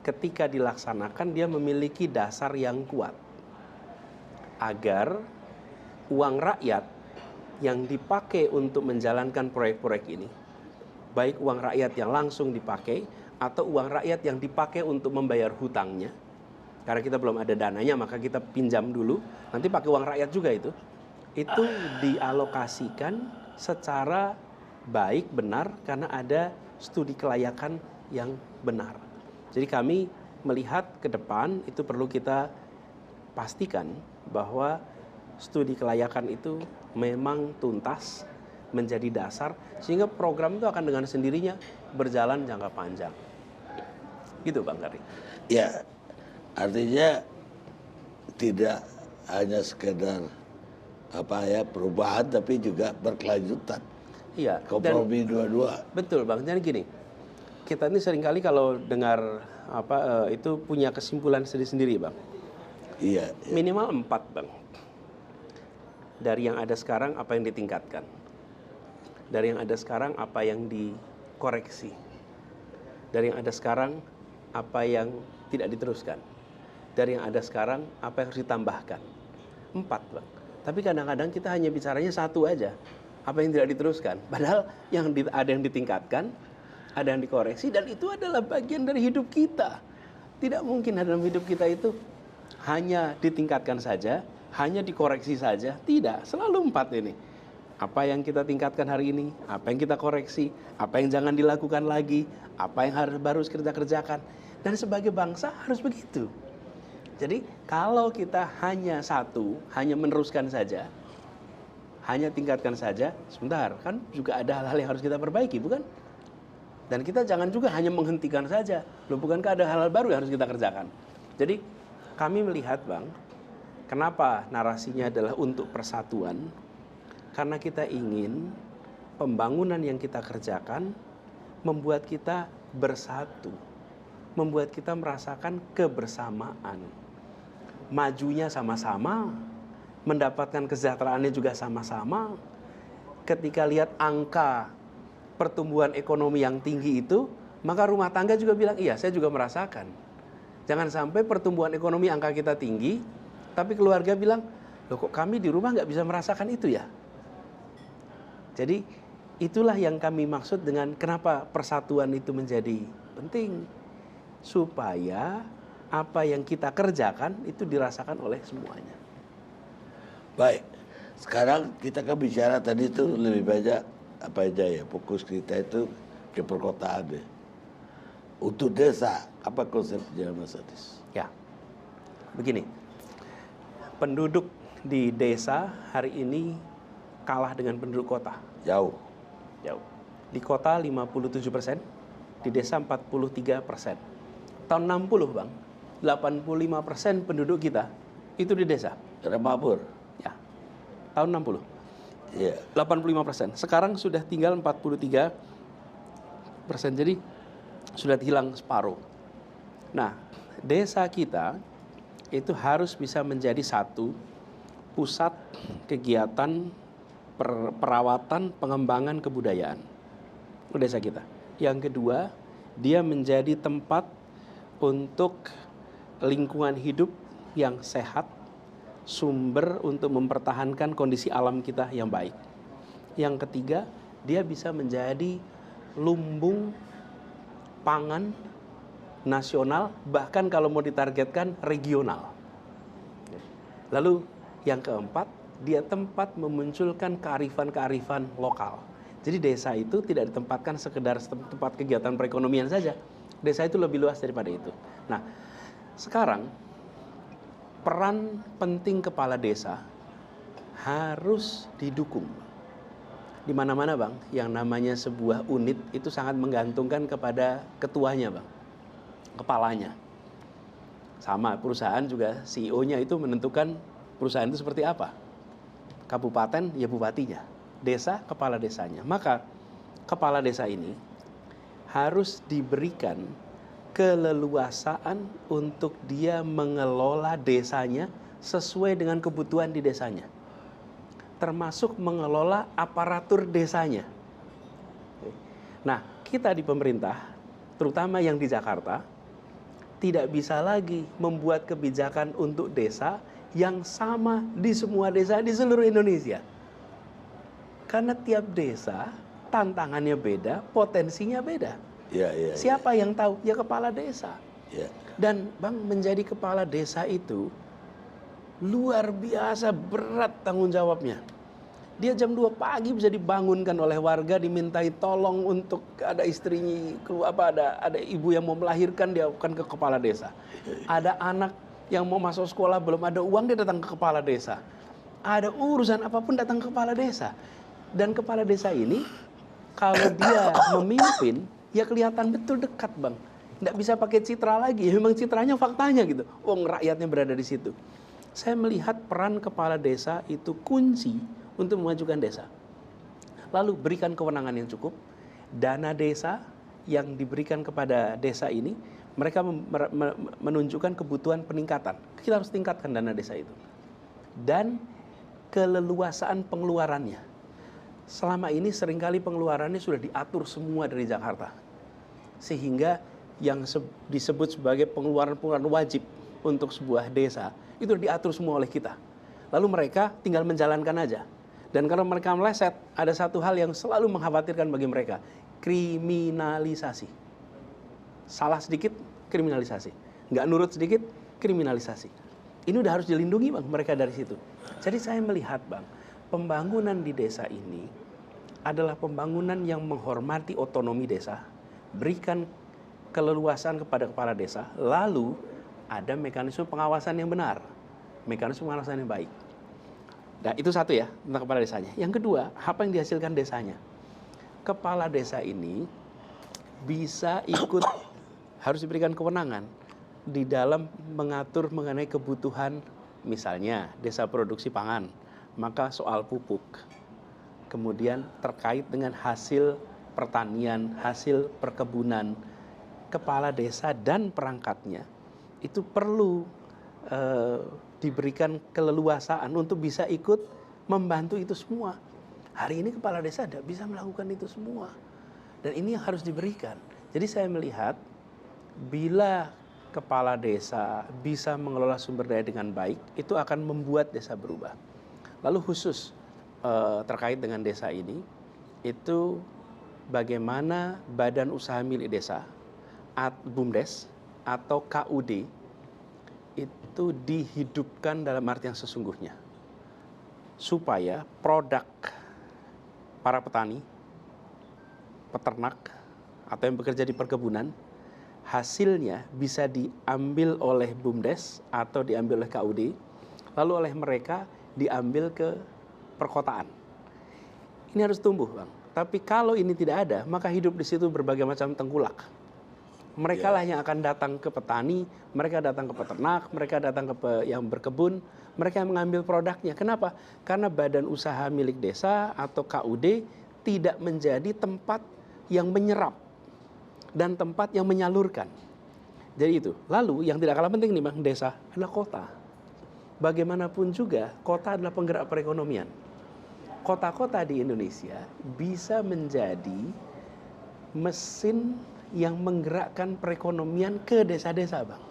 ketika dilaksanakan dia memiliki dasar yang kuat agar uang rakyat yang dipakai untuk menjalankan proyek-proyek ini, baik uang rakyat yang langsung dipakai atau uang rakyat yang dipakai untuk membayar hutangnya, karena kita belum ada dananya maka kita pinjam dulu, nanti pakai uang rakyat juga itu dialokasikan secara baik, benar, karena ada studi kelayakan yang benar. Jadi kami melihat ke depan itu perlu kita pastikan bahwa studi kelayakan itu memang tuntas, menjadi dasar, sehingga program itu akan dengan sendirinya berjalan jangka panjang. Gitu Bang Kari. Ya, artinya tidak hanya sekedar perubahan, tapi juga berkelanjutan. Iya. Kompromi dua-dua. Betul Bang. Jadi gini, kita ini seringkali kalau dengar itu punya kesimpulan sendiri-sendiri Bang. Iya. Minimal 4 Bang. Dari yang ada sekarang apa yang ditingkatkan, dari yang ada sekarang apa yang dikoreksi, dari yang ada sekarang apa yang tidak diteruskan, dari yang ada sekarang apa yang harus ditambahkan. 4 Bang. Tapi kadang-kadang kita hanya bicaranya 1 aja, apa yang tidak diteruskan. Padahal ada yang ditingkatkan, ada yang dikoreksi, dan itu adalah bagian dari hidup kita. Tidak mungkin dalam hidup kita itu hanya ditingkatkan saja, hanya dikoreksi saja. Tidak, selalu 4 ini. Apa yang kita tingkatkan hari ini, apa yang kita koreksi, apa yang jangan dilakukan lagi, apa yang harus kita kerjakan. Dan sebagai bangsa harus begitu. Jadi kalau kita hanya 1, hanya meneruskan saja, hanya tingkatkan saja, sebentar, kan juga ada hal-hal yang harus kita perbaiki, bukan? Dan kita jangan juga hanya menghentikan saja. Loh, bukankah ada hal-hal baru yang harus kita kerjakan? Jadi kami melihat Bang, Kenapa narasinya adalah untuk persatuan? Karena kita ingin pembangunan yang kita kerjakan membuat kita bersatu, membuat kita merasakan kebersamaan, majunya sama-sama, mendapatkan kesejahteraannya juga sama-sama. Ketika lihat angka pertumbuhan ekonomi yang tinggi itu, maka rumah tangga juga bilang, iya saya juga merasakan. Jangan sampai pertumbuhan ekonomi angka kita tinggi, tapi keluarga bilang, loh kok kami di rumah nggak bisa merasakan itu ya? Jadi itulah yang kami maksud dengan kenapa persatuan itu menjadi penting. Supaya apa yang kita kerjakan itu dirasakan oleh semuanya. Baik, sekarang kita kan bicara tadi itu lebih banyak apa aja ya, fokus kita itu ke perkotaan ya. Untuk desa, apa konsepnya Mas Adis? Ya, begini, penduduk di desa hari ini kalah dengan penduduk kota. Jauh. Di kota 57%, di desa 43%. Tahun 60 Bang, 85% penduduk kita itu di desa. Karena makmur. Ya, tahun 60. Iya. 85%. Sekarang sudah tinggal 43%. Jadi sudah hilang separuh. Nah, desa kita itu harus bisa menjadi satu pusat kegiatan perawatan pengembangan kebudayaan desa kita. Yang kedua, dia menjadi tempat untuk lingkungan hidup yang sehat, sumber untuk mempertahankan kondisi alam kita yang baik. Yang ketiga, dia bisa menjadi lumbung pangan nasional, bahkan kalau mau ditargetkan regional. Lalu yang keempat, dia tempat memunculkan kearifan-kearifan lokal. Jadi desa itu tidak ditempatkan sekedar tempat kegiatan perekonomian saja. Desa itu lebih luas daripada itu. Nah, sekarang peran penting kepala desa harus didukung. Di mana-mana Bang, yang namanya sebuah unit itu sangat menggantungkan kepada ketuanya Bang, kepalanya. Sama perusahaan juga CEO-nya itu menentukan perusahaan itu seperti apa. Kabupaten ya bupatinya, desa kepala desanya. Maka kepala desa ini harus diberikan keleluasaan untuk dia mengelola desanya sesuai dengan kebutuhan di desanya. Termasuk mengelola aparatur desanya. Nah, kita di pemerintah, terutama yang di Jakarta, tidak bisa lagi membuat kebijakan untuk desa yang sama di semua desa di seluruh Indonesia. Karena tiap desa tantangannya beda, potensinya beda. Ya. Siapa yang tahu? Ya kepala desa. Ya. Dan Bang, menjadi kepala desa itu luar biasa berat tanggung jawabnya. Dia jam 2 pagi bisa dibangunkan oleh warga, dimintai tolong untuk ada istrinya keluar, ada ibu yang mau melahirkan, dia akan ke kepala desa. Ada anak yang mau masuk sekolah belum ada uang, dia datang ke kepala desa. Ada urusan apapun datang ke kepala desa. Dan kepala desa ini kalau dia memimpin, ya kelihatan betul dekat Bang. Nggak bisa pakai citra lagi, memang citranya faktanya gitu. Rakyatnya berada di situ. Saya melihat peran kepala desa itu kunci untuk memajukan desa. Lalu berikan kewenangan yang cukup, dana desa yang diberikan kepada desa ini, mereka menunjukkan kebutuhan peningkatan. Kita harus tingkatkan dana desa itu. Dan keleluasaan pengeluarannya. Selama ini seringkali pengeluarannya sudah diatur semua dari Jakarta. Sehingga yang disebut sebagai pengeluaran-pengeluaran wajib untuk sebuah desa, itu diatur semua oleh kita. Lalu mereka tinggal menjalankan aja. Dan kalau mereka meleset, ada satu hal yang selalu mengkhawatirkan bagi mereka, kriminalisasi. Salah sedikit, kriminalisasi. Nggak nurut sedikit, kriminalisasi. Ini udah harus dilindungi Bang, mereka dari situ. Jadi saya melihat Bang, pembangunan di desa ini adalah pembangunan yang menghormati otonomi desa, berikan keleluasan kepada kepala desa, lalu ada mekanisme pengawasan yang benar, mekanisme pengawasan yang baik. Nah, itu satu ya, tentang kepala desanya. Yang kedua, apa yang dihasilkan desanya? Kepala desa ini bisa ikut, harus diberikan kewenangan di dalam mengatur mengenai kebutuhan misalnya desa produksi pangan, maka soal pupuk, kemudian terkait dengan hasil pertanian, hasil perkebunan, kepala desa dan perangkatnya itu perlu diberikan keleluasaan untuk bisa ikut membantu itu semua. Hari ini kepala desa tidak bisa melakukan itu semua. Dan ini yang harus diberikan. Jadi saya melihat bila kepala desa bisa mengelola sumber daya dengan baik, itu akan membuat desa berubah. Lalu khusus terkait dengan desa ini, itu bagaimana badan usaha milik desa, BUMDes atau KUD, itu dihidupkan dalam arti yang sesungguhnya. Supaya produk para petani, peternak, atau yang bekerja di perkebunan, hasilnya bisa diambil oleh BUMDes atau diambil oleh KUD, lalu oleh mereka diambil ke perkotaan. Ini harus tumbuh, Bang. Tapi kalau ini tidak ada, maka hidup di situ berbagai macam tengkulak. Mereka lah yang akan datang ke petani, mereka datang ke peternak, mereka datang ke yang berkebun, mereka yang mengambil produknya. Kenapa? Karena badan usaha milik desa atau KUD tidak menjadi tempat yang menyerap dan tempat yang menyalurkan. Jadi itu. Lalu yang tidak kalah penting nih Bang, desa adalah kota. Bagaimanapun juga kota adalah penggerak perekonomian. Kota-kota di Indonesia bisa menjadi mesin yang menggerakkan perekonomian ke desa-desa, Bang.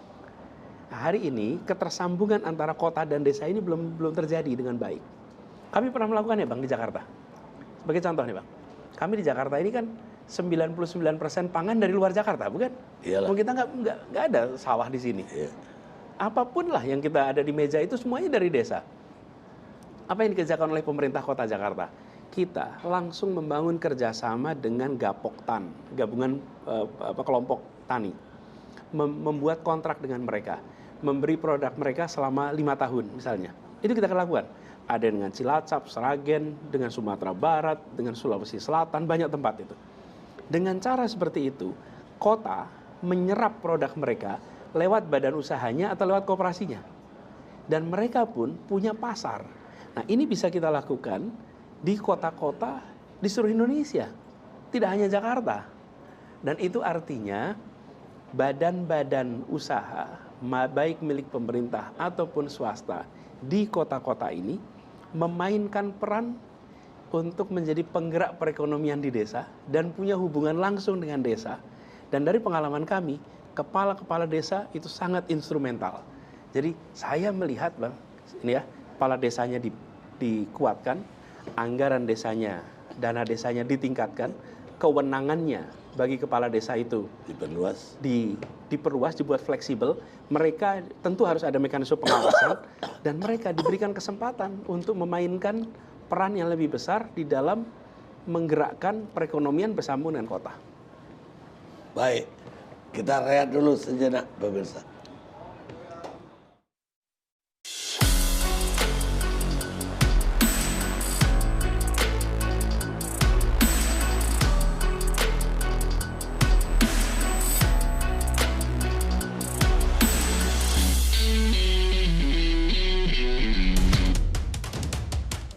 Nah, hari ini ketersambungan antara kota dan desa ini belum terjadi dengan baik. Kami pernah melakukannya, Bang, di Jakarta. Sebagai contoh nih, Bang. Kami di Jakarta ini kan 99% pangan dari luar Jakarta, bukan? Iyalah. Kita nggak ada sawah di sini. Iya. Apapun lah yang kita ada di meja itu semuanya dari desa. Apa yang dikerjakan oleh pemerintah kota Jakarta? Kita langsung membangun kerjasama dengan Gapoktan, gabungan kelompok tani. Membuat kontrak dengan mereka. Memberi produk mereka selama 5 tahun misalnya. Itu kita akan lakukan. Ada dengan Cilacap, Sragen, dengan Sumatera Barat, dengan Sulawesi Selatan, banyak tempat itu. Dengan cara seperti itu, kota menyerap produk mereka lewat badan usahanya atau lewat koperasinya. Dan mereka pun punya pasar. Nah, ini bisa kita lakukan di kota-kota di seluruh Indonesia. Tidak hanya Jakarta. Dan itu artinya badan-badan usaha, baik milik pemerintah ataupun swasta, di kota-kota ini memainkan peran untuk menjadi penggerak perekonomian di desa dan punya hubungan langsung dengan desa. Dan dari pengalaman kami, kepala-kepala desa itu sangat instrumental. Jadi saya melihat, Bang, ini ya, kepala desanya dikuatkan, anggaran desanya, dana desanya ditingkatkan, kewenangannya bagi kepala desa itu diperluas, dibuat fleksibel. Mereka tentu harus ada mekanisme pengawasan dan mereka diberikan kesempatan untuk memainkan peran yang lebih besar di dalam menggerakkan perekonomian bersambung dengan kota. Baik, kita rehat dulu sejenak pemirsa.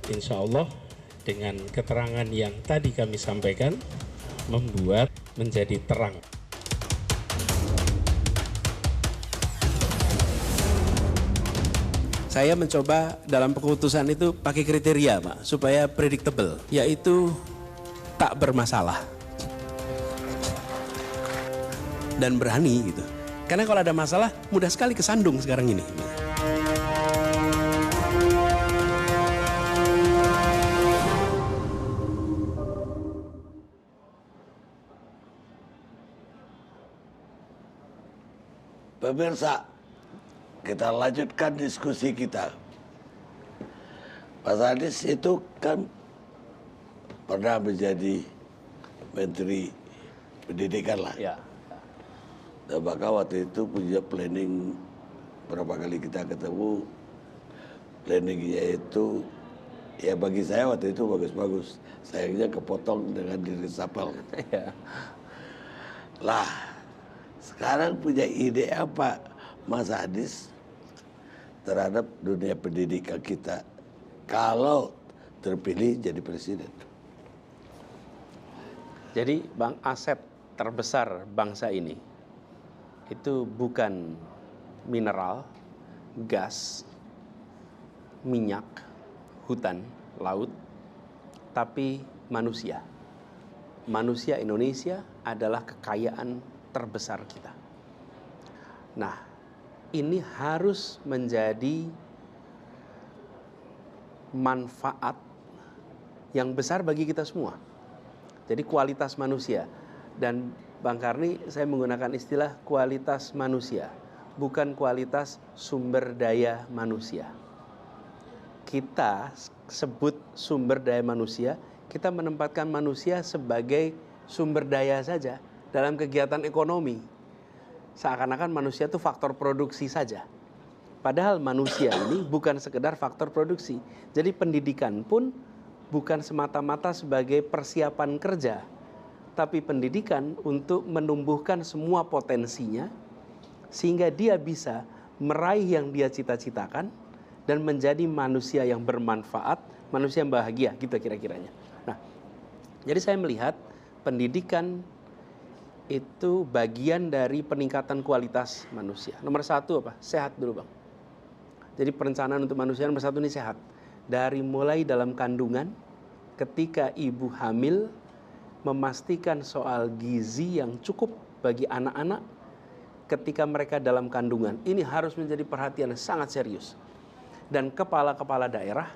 Insya Allah dengan keterangan yang tadi kami sampaikan membuat menjadi terang. Saya mencoba dalam keputusan itu pakai kriteria, Pak, supaya predictable, yaitu tak bermasalah dan berani gitu. Karena kalau ada masalah mudah sekali kesandung sekarang ini. Pemirsa, kita lanjutkan diskusi kita. Pak Sadis itu kan pernah menjadi Menteri Pendidikan lah. Ya. Dan maka waktu itu punya planning, berapa kali kita ketemu, planningnya itu, ya bagi saya waktu itu bagus-bagus. Sayangnya kepotong dengan diresapel. Ya. Lah, sekarang punya ide apa Mas Adis terhadap dunia pendidikan kita kalau terpilih jadi presiden. Jadi Bang, aset terbesar bangsa ini itu bukan mineral, gas, minyak, hutan, laut, tapi manusia. Manusia Indonesia adalah kekayaan terbesar kita. Nah, ini harus menjadi manfaat yang besar bagi kita semua. Jadi kualitas manusia. Dan Bang Karni, saya menggunakan istilah kualitas manusia, bukan kualitas sumber daya manusia. Kita sebut sumber daya manusia, kita menempatkan manusia sebagai sumber daya saja dalam kegiatan ekonomi. Seakan-akan manusia itu faktor produksi saja. Padahal manusia ini bukan sekedar faktor produksi. Jadi pendidikan pun bukan semata-mata sebagai persiapan kerja, tapi pendidikan untuk menumbuhkan semua potensinya sehingga dia bisa meraih yang dia cita-citakan dan menjadi manusia yang bermanfaat, manusia yang bahagia, gitu kira-kiranya. Nah, jadi saya melihat pendidikan itu bagian dari peningkatan kualitas manusia. Nomor satu apa? Sehat dulu, Bang. Jadi perencanaan untuk manusia nomor satu ini sehat. Dari mulai dalam kandungan, ketika ibu hamil, memastikan soal gizi yang cukup bagi anak-anak ketika mereka dalam kandungan. Ini harus menjadi perhatian yang sangat serius. Dan kepala-kepala daerah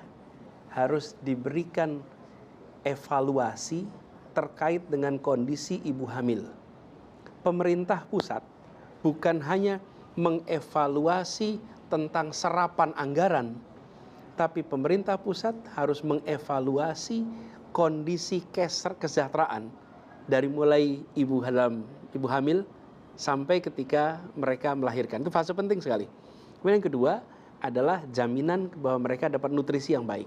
harus diberikan evaluasi terkait dengan kondisi ibu hamil. Pemerintah pusat bukan hanya mengevaluasi tentang serapan anggaran, tapi pemerintah pusat harus mengevaluasi kondisi kesejahteraan dari mulai ibu hamil sampai ketika mereka melahirkan. Itu fase penting sekali. Kemudian yang kedua adalah jaminan bahwa mereka dapat nutrisi yang baik.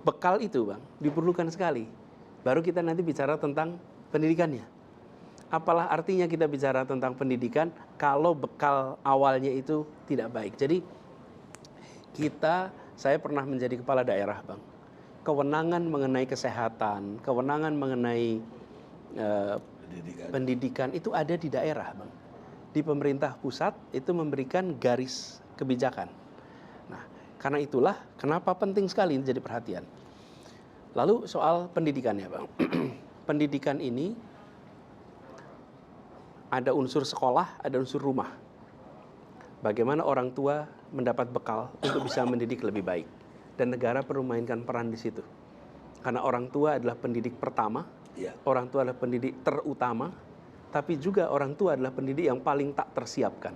Bekal itu, Bang, diperlukan sekali. Baru kita nanti bicara tentang pendidikannya. Apalah artinya kita bicara tentang pendidikan kalau bekal awalnya itu tidak baik. Jadi saya pernah menjadi kepala daerah, Bang. Kewenangan mengenai kesehatan, kewenangan mengenai pendidikan itu ada di daerah, Bang. Di pemerintah pusat itu memberikan garis kebijakan. Nah, karena itulah kenapa penting sekali ini jadi perhatian. Lalu soal pendidikannya, Bang. Pendidikan ini ada unsur sekolah, ada unsur rumah. Bagaimana orang tua mendapat bekal untuk bisa mendidik lebih baik. Dan negara perlu mainkan peran di situ. Karena orang tua adalah pendidik pertama, orang tua adalah pendidik terutama, tapi juga orang tua adalah pendidik yang paling tak tersiapkan.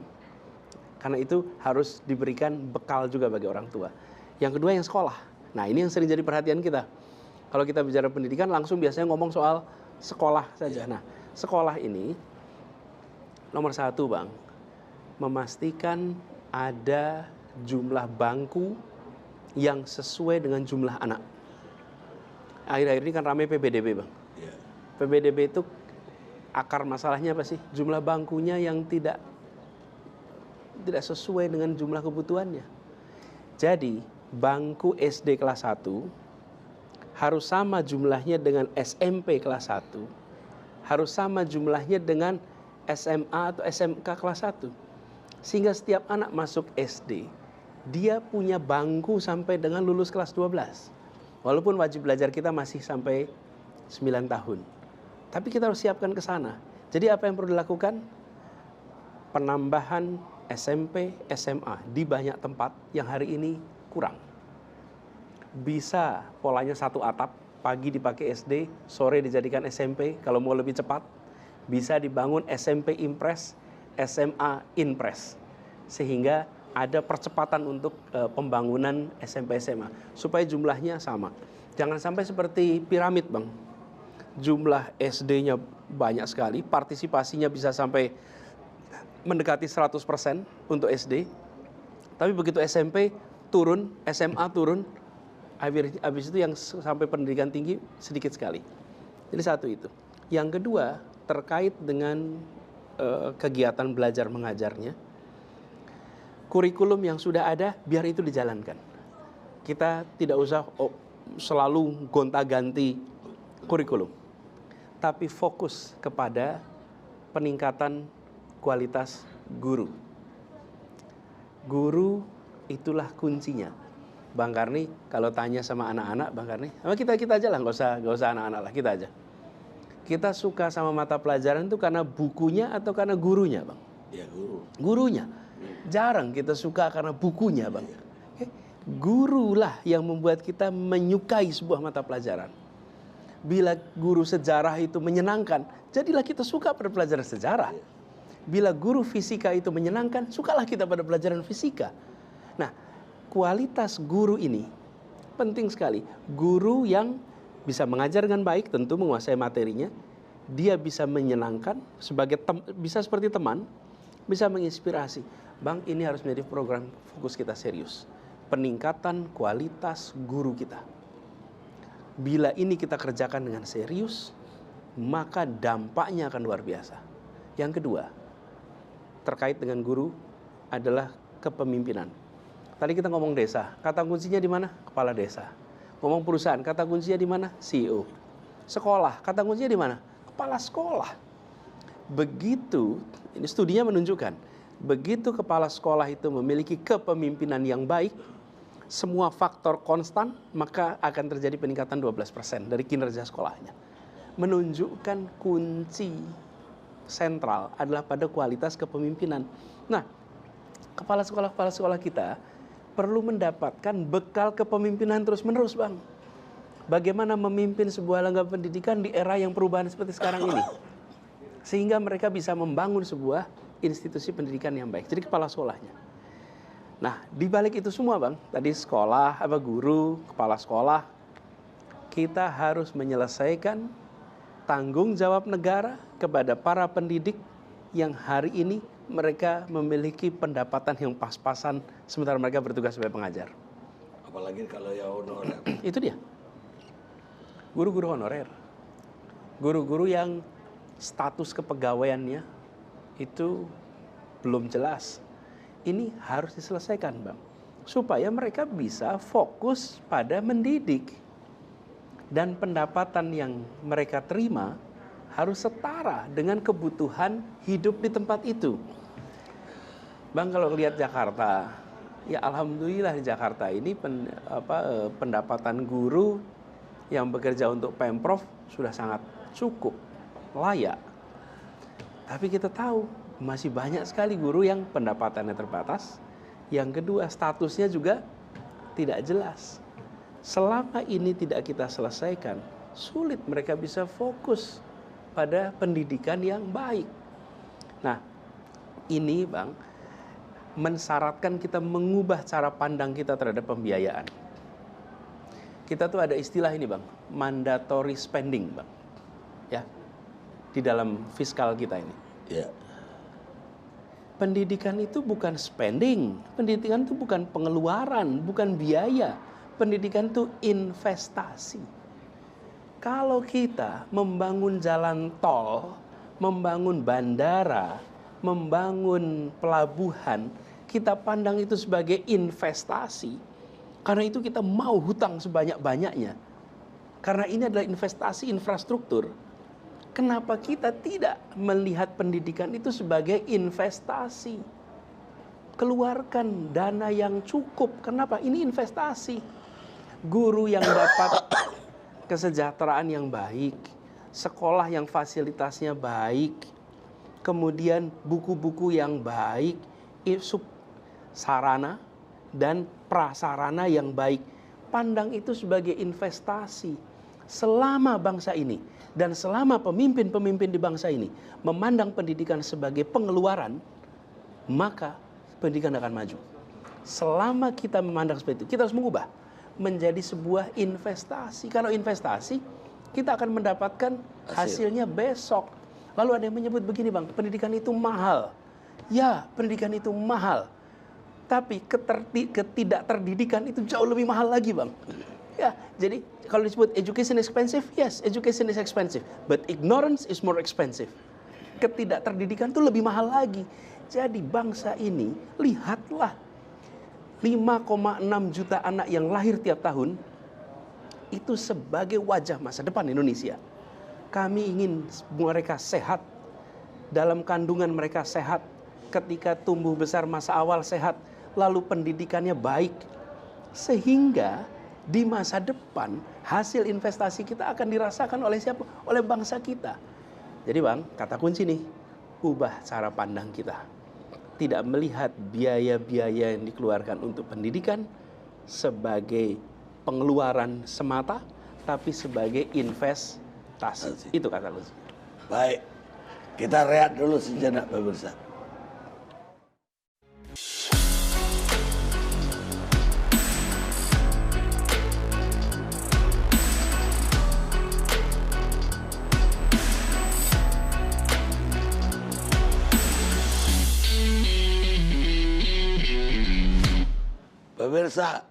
Karena itu harus diberikan bekal juga bagi orang tua. Yang kedua yang sekolah. Nah, ini yang sering jadi perhatian kita. Kalau kita bicara pendidikan langsung biasanya ngomong soal sekolah saja. Nah, sekolah ini nomor satu, Bang, memastikan ada jumlah bangku yang sesuai dengan jumlah anak. Akhir-akhir ini kan ramai PBDB, Bang. PBDB itu akar masalahnya apa sih? Jumlah bangkunya yang tidak sesuai dengan jumlah kebutuhannya. Jadi, bangku SD kelas 1 harus sama jumlahnya dengan SMP kelas 1, harus sama jumlahnya dengan SMA atau SMK kelas 1. Sehingga setiap anak masuk SD, dia punya bangku sampai dengan lulus kelas 12. Walaupun wajib belajar kita masih sampai 9 tahun. Tapi kita harus siapkan ke sana. Jadi apa yang perlu dilakukan? Penambahan SMP, SMA di banyak tempat yang hari ini kurang. Bisa polanya satu atap, pagi dipakai SD, sore dijadikan SMP, kalau mau lebih cepat. Bisa dibangun SMP Impres, SMA Inpres. Sehingga ada percepatan untuk pembangunan SMP SMA. Supaya jumlahnya sama. Jangan sampai seperti piramid, Bang. Jumlah SD-nya banyak sekali, partisipasinya bisa sampai mendekati 100% untuk SD. Tapi begitu SMP turun, SMA turun, habis itu yang sampai pendidikan tinggi sedikit sekali. Jadi satu itu. Yang kedua, terkait dengan kegiatan belajar mengajarnya, kurikulum yang sudah ada, biar itu dijalankan. Kita tidak usah selalu gonta-ganti kurikulum, tapi fokus kepada peningkatan kualitas guru. Guru itulah kuncinya. Bang Karni, kalau tanya sama anak-anak, Bang Karni, sama kita aja lah, nggak usah anak-anak lah, kita aja. Kita suka sama mata pelajaran itu karena bukunya atau karena gurunya, Bang? Ya, guru. Gurunya. Jarang kita suka karena bukunya, Bang. Gurulah yang membuat kita menyukai sebuah mata pelajaran. Bila guru sejarah itu menyenangkan, jadilah kita suka pada pelajaran sejarah. Bila guru fisika itu menyenangkan, sukalah kita pada pelajaran fisika. Nah, kualitas guru ini penting sekali. Guru yang bisa mengajar dengan baik, tentu menguasai materinya. Dia bisa menyenangkan, bisa seperti teman, bisa menginspirasi. Bang, ini harus menjadi program fokus kita serius. Peningkatan kualitas guru kita. Bila ini kita kerjakan dengan serius, maka dampaknya akan luar biasa. Yang kedua, terkait dengan guru adalah kepemimpinan. Tadi kita ngomong desa, kata kuncinya di mana? Kepala desa. Ngomong perusahaan, kata kuncinya di mana? CEO. Sekolah, kata kuncinya di mana? Kepala sekolah. Begitu, ini studinya menunjukkan, begitu kepala sekolah itu memiliki kepemimpinan yang baik, semua faktor konstan, maka akan terjadi peningkatan 12% dari kinerja sekolahnya. Menunjukkan kunci sentral adalah pada kualitas kepemimpinan. Nah, kepala sekolah kita perlu mendapatkan bekal kepemimpinan terus-menerus, Bang. Bagaimana memimpin sebuah lembaga pendidikan di era yang perubahan seperti sekarang ini. Sehingga mereka bisa membangun sebuah institusi pendidikan yang baik. Jadi kepala sekolahnya. Nah, di balik itu semua, Bang, tadi sekolah, guru, kepala sekolah, kita harus menyelesaikan tanggung jawab negara kepada para pendidik yang hari ini mereka memiliki pendapatan yang pas-pasan sementara mereka bertugas sebagai pengajar. Apalagi kalau yang honorer. Itu dia. Guru-guru honorer. Guru-guru yang status kepegawaiannya itu belum jelas. Ini harus diselesaikan, Bang. Supaya mereka bisa fokus pada mendidik. Dan pendapatan yang mereka terima harus setara dengan kebutuhan hidup di tempat itu. Bang, kalau lihat Jakarta, ya alhamdulillah di Jakarta ini pendapatan guru yang bekerja untuk Pemprov sudah sangat cukup, layak. Tapi kita tahu masih banyak sekali guru yang pendapatannya terbatas. Yang kedua, statusnya juga tidak jelas. Selama ini tidak kita selesaikan, sulit mereka bisa fokus pada pendidikan yang baik. Nah, ini, Bang, mensyaratkan kita mengubah cara pandang kita terhadap pembiayaan. Kita tuh ada istilah ini, Bang, mandatory spending, Bang. Ya. Di dalam fiskal kita ini. Ya. Pendidikan itu bukan spending, pendidikan itu bukan pengeluaran, bukan biaya. Pendidikan itu investasi. Kalau kita membangun jalan tol, membangun bandara, membangun pelabuhan, kita pandang itu sebagai investasi. Karena itu kita mau hutang sebanyak-banyaknya. Karena ini adalah investasi infrastruktur. Kenapa kita tidak melihat pendidikan itu sebagai investasi? Keluarkan dana yang cukup. Kenapa? Ini investasi. Guru yang dapat kesejahteraan yang baik, sekolah yang fasilitasnya baik, kemudian buku-buku yang baik, sarana dan prasarana yang baik. Pandang itu sebagai investasi. Selama bangsa ini dan selama pemimpin-pemimpin di bangsa ini memandang pendidikan sebagai pengeluaran, maka pendidikan akan maju. Selama kita memandang seperti itu, kita harus mengubah menjadi sebuah investasi. Kalau investasi, kita akan mendapatkan hasilnya besok. Lalu ada yang menyebut begini, Bang, pendidikan itu mahal. Ya, pendidikan itu mahal. Tapi ketidakterdidikan itu jauh lebih mahal lagi, Bang. Ya, jadi kalau disebut education expensive, yes, education is expensive. But ignorance is more expensive. Ketidakterdidikan itu lebih mahal lagi. Jadi bangsa ini, lihatlah 5,6 juta anak yang lahir tiap tahun, itu sebagai wajah masa depan Indonesia. Kami ingin mereka sehat, dalam kandungan mereka sehat, ketika tumbuh besar masa awal sehat, lalu pendidikannya baik. Sehingga di masa depan hasil investasi kita akan dirasakan oleh siapa? Oleh bangsa kita. Jadi Bang, kata kunci nih, ubah cara pandang kita. Tidak melihat biaya-biaya yang dikeluarkan untuk pendidikan sebagai pengeluaran semata, tapi sebagai investasi. Itu kata kunci. Baik, kita rehat dulu sejenak pemirsa. Pemirsa,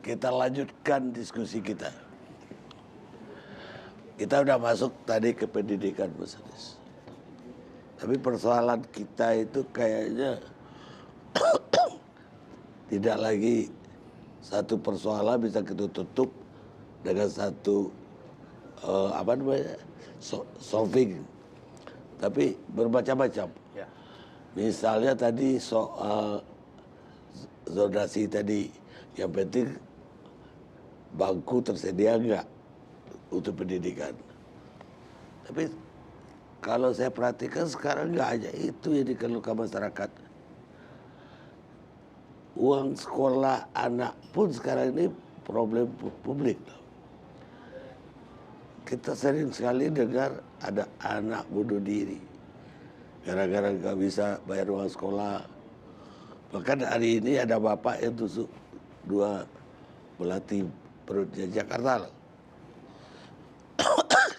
kita lanjutkan diskusi kita. Kita udah masuk tadi ke pendidikan, Mas Anies. Tapi persoalan kita itu kayaknya tidak lagi satu persoalan bisa kita tutup dengan satu solving, tapi bermacam-macam. Ya. Misalnya tadi soal zonasi tadi, yang penting bangku tersedia enggak untuk pendidikan. Tapi kalau saya perhatikan sekarang enggak hanya itu yang dikeluhkan masyarakat. Uang sekolah anak pun sekarang ini problem publik. Kita sering sekali dengar ada anak bunuh diri gara-gara nggak bisa bayar uang sekolah. Bahkan hari ini ada bapak yang tusuk 2 belati perutnya Jakarta loh.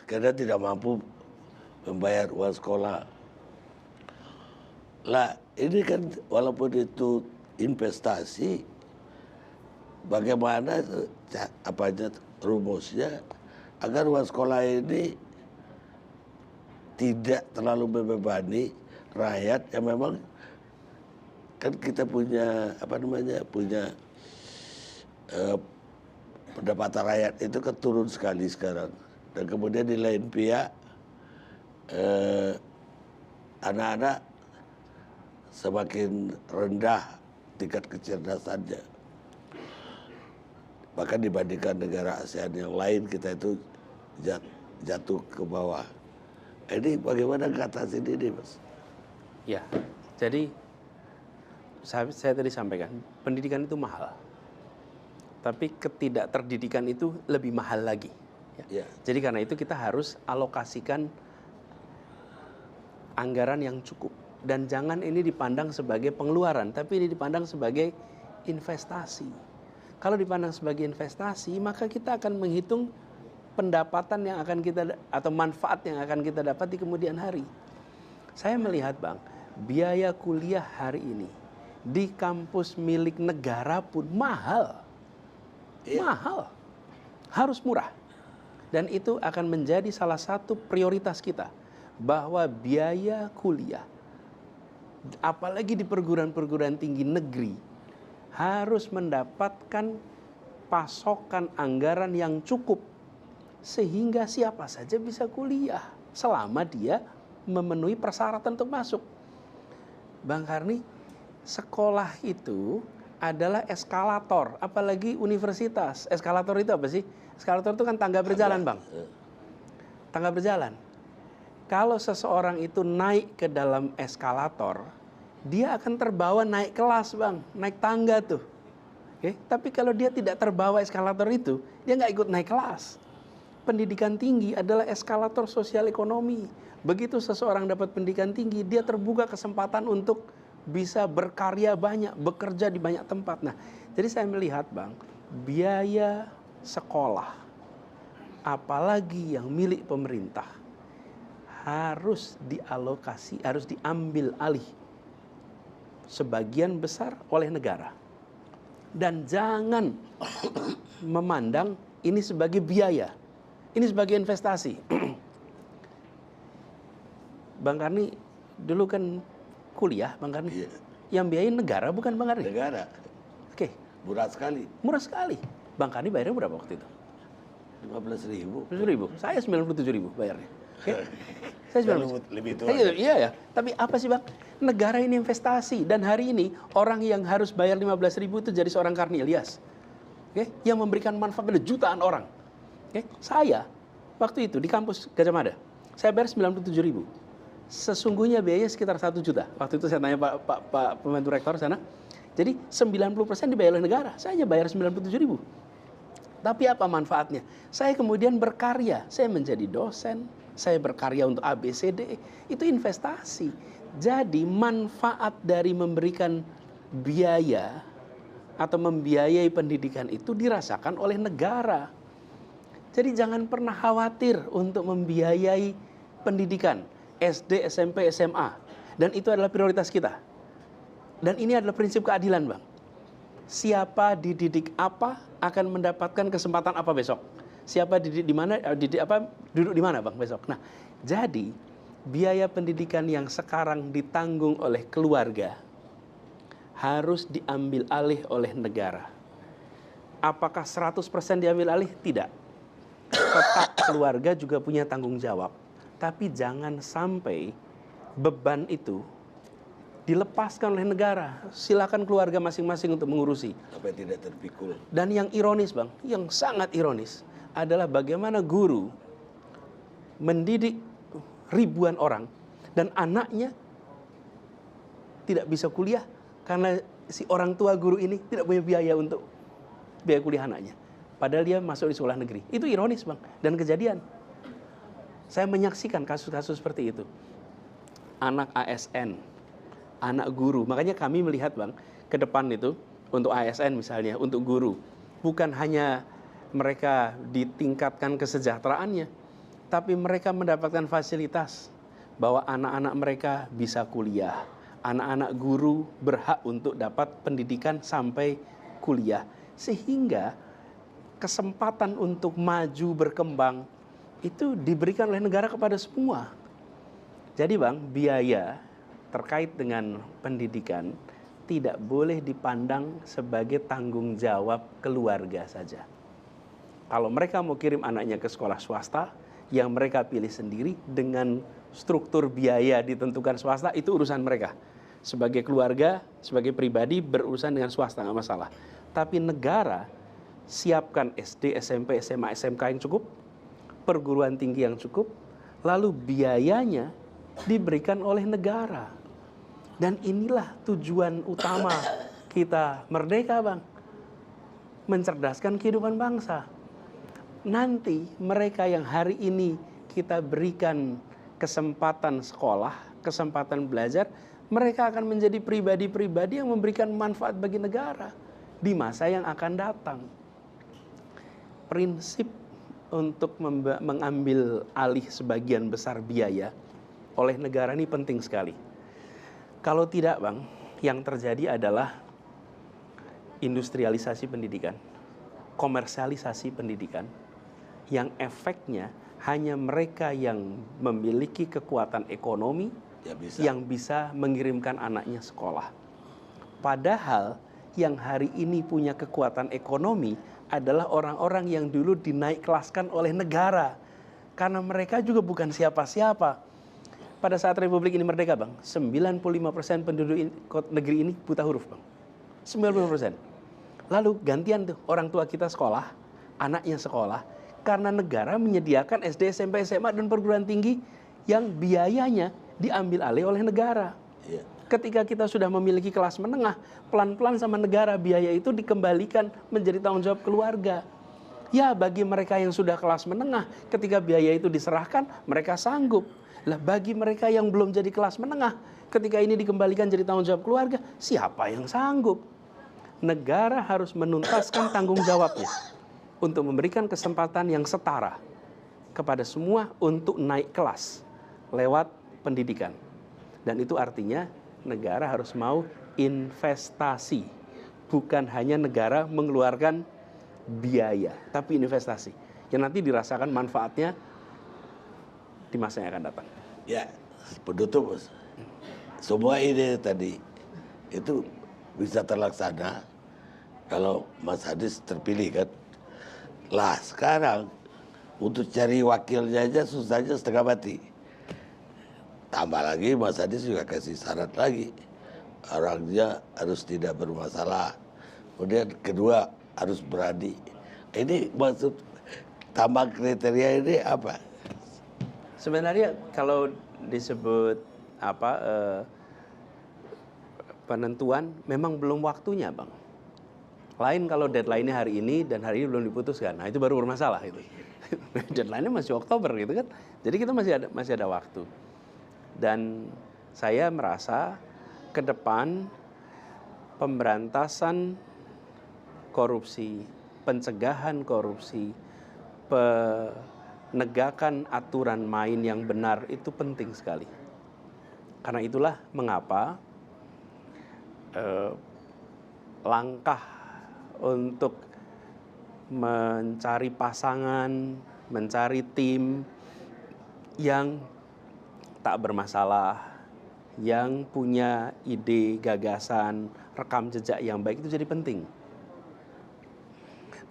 Karena tidak mampu membayar uang sekolah. Lah ini kan walaupun itu investasi, bagaimana rumusnya agar uang sekolah ini tidak terlalu membebani rakyat yang memang kan kita punya pendapatan rakyat itu kan turun sekali sekarang, dan kemudian di lain pihak anak-anak semakin rendah tingkat kecerdasannya, bahkan dibandingkan negara ASEAN yang lain kita itu jatuh ke bawah. Ini bagaimana mengatasi ini, Mas? Ya, jadi saya tadi sampaikan, pendidikan itu mahal. Tapi ketidakterdidikan itu lebih mahal lagi. Ya. Jadi karena itu kita harus alokasikan anggaran yang cukup. Dan jangan ini dipandang sebagai pengeluaran, tapi ini dipandang sebagai investasi. Kalau dipandang sebagai investasi, maka kita akan menghitung pendapatan yang akan kita, atau manfaat yang akan kita dapat di kemudian hari. Saya melihat Bang, biaya kuliah hari ini di kampus milik negara pun mahal. Mahal. Harus murah. Dan itu akan menjadi salah satu prioritas kita. Bahwa biaya kuliah, apalagi di perguruan-perguruan tinggi negeri, harus mendapatkan pasokan anggaran yang cukup. Sehingga siapa saja bisa kuliah. Selama dia memenuhi persyaratan untuk masuk. Bang Karni, sekolah itu adalah eskalator, apalagi universitas. Eskalator itu apa sih? Eskalator itu kan tangga berjalan, Bang. Tangga berjalan. Kalau seseorang itu naik ke dalam eskalator, dia akan terbawa naik kelas, Bang. Naik tangga tuh. Oke? Tapi kalau dia tidak terbawa eskalator itu, dia nggak ikut naik kelas. Pendidikan tinggi adalah eskalator sosial ekonomi. Begitu seseorang dapat pendidikan tinggi, dia terbuka kesempatan untuk bisa berkarya banyak, bekerja di banyak tempat. Nah, jadi saya melihat Bang, biaya sekolah, apalagi yang milik pemerintah, harus dialokasi, harus diambil alih sebagian besar oleh negara. Dan jangan memandang ini sebagai biaya, ini sebagai investasi. Bang Karni, dulu kan kuliah, Bang Karni. Iya. Yang biayain negara bukan Bang Karni. Negara. Oke, Murah sekali. murah sekali. Bang Karni bayarnya berapa waktu itu? 15.000. 7.000. Saya 97.000 bayarnya. Oke. Saya 97.000. Lebih tua. Iya ya. Tapi apa sih Bang? Negara ini investasi. Dan hari ini orang yang harus bayar 15.000 itu jadi seorang Karni Ilyas. Oke, yang memberikan manfaat pada jutaan orang. Oke, saya waktu itu di kampus Gajah Mada, saya bayar 97.000. Sesungguhnya biaya sekitar 1 juta. Waktu itu saya tanya Pak pembantu rektor sana. Jadi 90% dibayar oleh negara. Saya hanya bayar 97.000. Tapi apa manfaatnya? Saya kemudian berkarya. Saya menjadi dosen. Saya berkarya untuk ABCD. Itu investasi. Jadi manfaat dari memberikan biaya atau membiayai pendidikan itu dirasakan oleh negara. Jadi jangan pernah khawatir untuk membiayai pendidikan SD, SMP, SMA. Dan itu adalah prioritas kita. Dan ini adalah prinsip keadilan, Bang. Siapa dididik apa akan mendapatkan kesempatan apa besok. Siapa dididik di mana, duduk di mana, Bang, besok. Nah, jadi biaya pendidikan yang sekarang ditanggung oleh keluarga harus diambil alih oleh negara. Apakah 100% diambil alih? Tidak. Tetap keluarga juga punya tanggung jawab. Tapi jangan sampai beban itu dilepaskan oleh negara. Silakan keluarga masing-masing untuk mengurusi. Sampai tidak terpikul. Dan yang ironis, Bang, yang sangat ironis adalah bagaimana guru mendidik ribuan orang dan anaknya tidak bisa kuliah karena si orang tua guru ini tidak punya biaya untuk biaya kuliah anaknya. Padahal dia masuk di sekolah negeri. Itu ironis, Bang, dan kejadian. Saya menyaksikan kasus-kasus seperti itu. Anak ASN, anak guru. Makanya kami melihat, Bang, ke depan itu untuk ASN misalnya, untuk guru. Bukan hanya mereka ditingkatkan kesejahteraannya, tapi mereka mendapatkan fasilitas bahwa anak-anak mereka bisa kuliah. Anak-anak guru berhak untuk dapat pendidikan sampai kuliah. Sehingga kesempatan untuk maju berkembang itu diberikan oleh negara kepada semua. Jadi, Bang, biaya terkait dengan pendidikan tidak boleh dipandang sebagai tanggung jawab keluarga saja. Kalau mereka mau kirim anaknya ke sekolah swasta, yang mereka pilih sendiri dengan struktur biaya ditentukan swasta, itu urusan mereka. Sebagai keluarga, sebagai pribadi berurusan dengan swasta, nggak masalah. Tapi negara siapkan SD, SMP, SMA, SMK yang cukup, perguruan tinggi yang cukup, lalu biayanya diberikan oleh negara. Dan inilah tujuan utama kita merdeka, Bang. Mencerdaskan kehidupan bangsa. Nanti mereka yang hari ini kita berikan kesempatan sekolah, kesempatan belajar, mereka akan menjadi pribadi-pribadi yang memberikan manfaat bagi negara di masa yang akan datang. Prinsip untuk mengambil alih sebagian besar biaya oleh negara ini penting sekali. Kalau tidak, Bang, yang terjadi adalah industrialisasi pendidikan, komersialisasi pendidikan, yang efeknya hanya mereka yang memiliki kekuatan ekonomi yang bisa mengirimkan anaknya sekolah. Padahal yang hari ini punya kekuatan ekonomi adalah orang-orang yang dulu dinaik kelaskan oleh negara. Karena mereka juga bukan siapa-siapa. Pada saat Republik ini merdeka, Bang, 95% penduduk negeri ini buta huruf, Bang. 95%. Lalu gantian tuh orang tua kita sekolah, anaknya sekolah, karena negara menyediakan SD, SMP, SMA, dan perguruan tinggi yang biayanya diambil alih oleh negara. Iya. Ketika kita sudah memiliki kelas menengah, pelan-pelan sama negara biaya itu dikembalikan menjadi tanggung jawab keluarga. Ya, bagi mereka yang sudah kelas menengah, ketika biaya itu diserahkan, mereka sanggup. Lah, bagi mereka yang belum jadi kelas menengah, ketika ini dikembalikan jadi tanggung jawab keluarga, siapa yang sanggup? Negara harus menuntaskan tanggung jawabnya untuk memberikan kesempatan yang setara kepada semua untuk naik kelas lewat pendidikan. Dan itu artinya negara harus mau investasi. Bukan hanya negara mengeluarkan biaya, tapi investasi. Yang nanti dirasakan manfaatnya di masa yang akan datang. Ya, penutup, Bos. semua ide tadi itu bisa terlaksana kalau Mas Hadis terpilih kan. Lah sekarang untuk cari wakilnya aja susahnya setengah mati. Tambah lagi Mas Hadis juga kasih syarat lagi. Orangnya harus tidak bermasalah. Kemudian kedua harus berani. Ini maksud tambah kriteria ini apa? Sebenarnya kalau disebut apa penentuan memang belum waktunya, Bang. Lain kalau deadline-nya hari ini dan hari ini belum diputuskan. Nah, itu baru bermasalah itu. Deadline-nya masih Oktober gitu kan. Jadi kita masih ada waktu. Dan saya merasa ke depan pemberantasan korupsi, pencegahan korupsi, penegakan aturan main yang benar itu penting sekali. Karena itulah mengapa langkah untuk mencari pasangan, mencari tim yang tak bermasalah, yang punya ide, gagasan, rekam jejak yang baik itu jadi penting.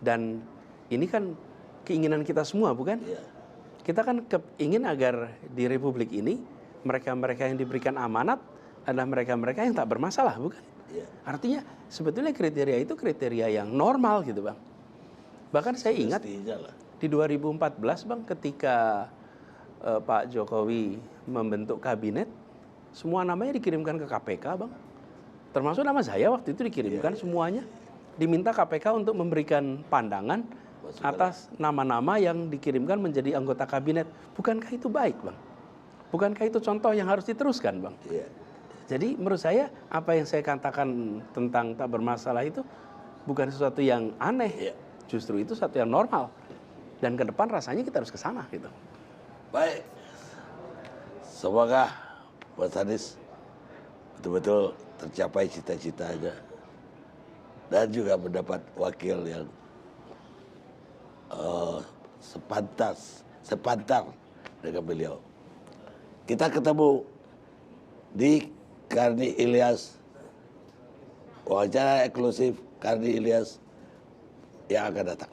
Dan ini kan keinginan kita semua, bukan? Kita kan ingin agar di Republik ini mereka-mereka yang diberikan amanat adalah mereka-mereka yang tak bermasalah, bukan? Artinya sebetulnya kriteria itu kriteria yang normal gitu, Bang. Bahkan saya ingat di 2014, Bang, ketika Pak Jokowi membentuk kabinet, semua namanya dikirimkan ke KPK, Bang. Termasuk nama saya waktu itu dikirimkan semuanya. Diminta KPK untuk memberikan pandangan atas nama-nama yang dikirimkan menjadi anggota kabinet. Bukankah itu baik, Bang? Bukankah itu contoh yang harus diteruskan, Bang? Jadi menurut saya apa yang saya katakan tentang tak bermasalah itu bukan sesuatu yang aneh. Justru itu sesuatu yang normal. Dan ke depan rasanya kita harus ke sana gitu. Baik. Semoga Mas Hadis betul-betul tercapai cita-citanya. Dan juga mendapat wakil yang sepantar dengan beliau. Kita ketemu di Karni Ilyas, wawancara eksklusif Karni Ilyas yang akan datang.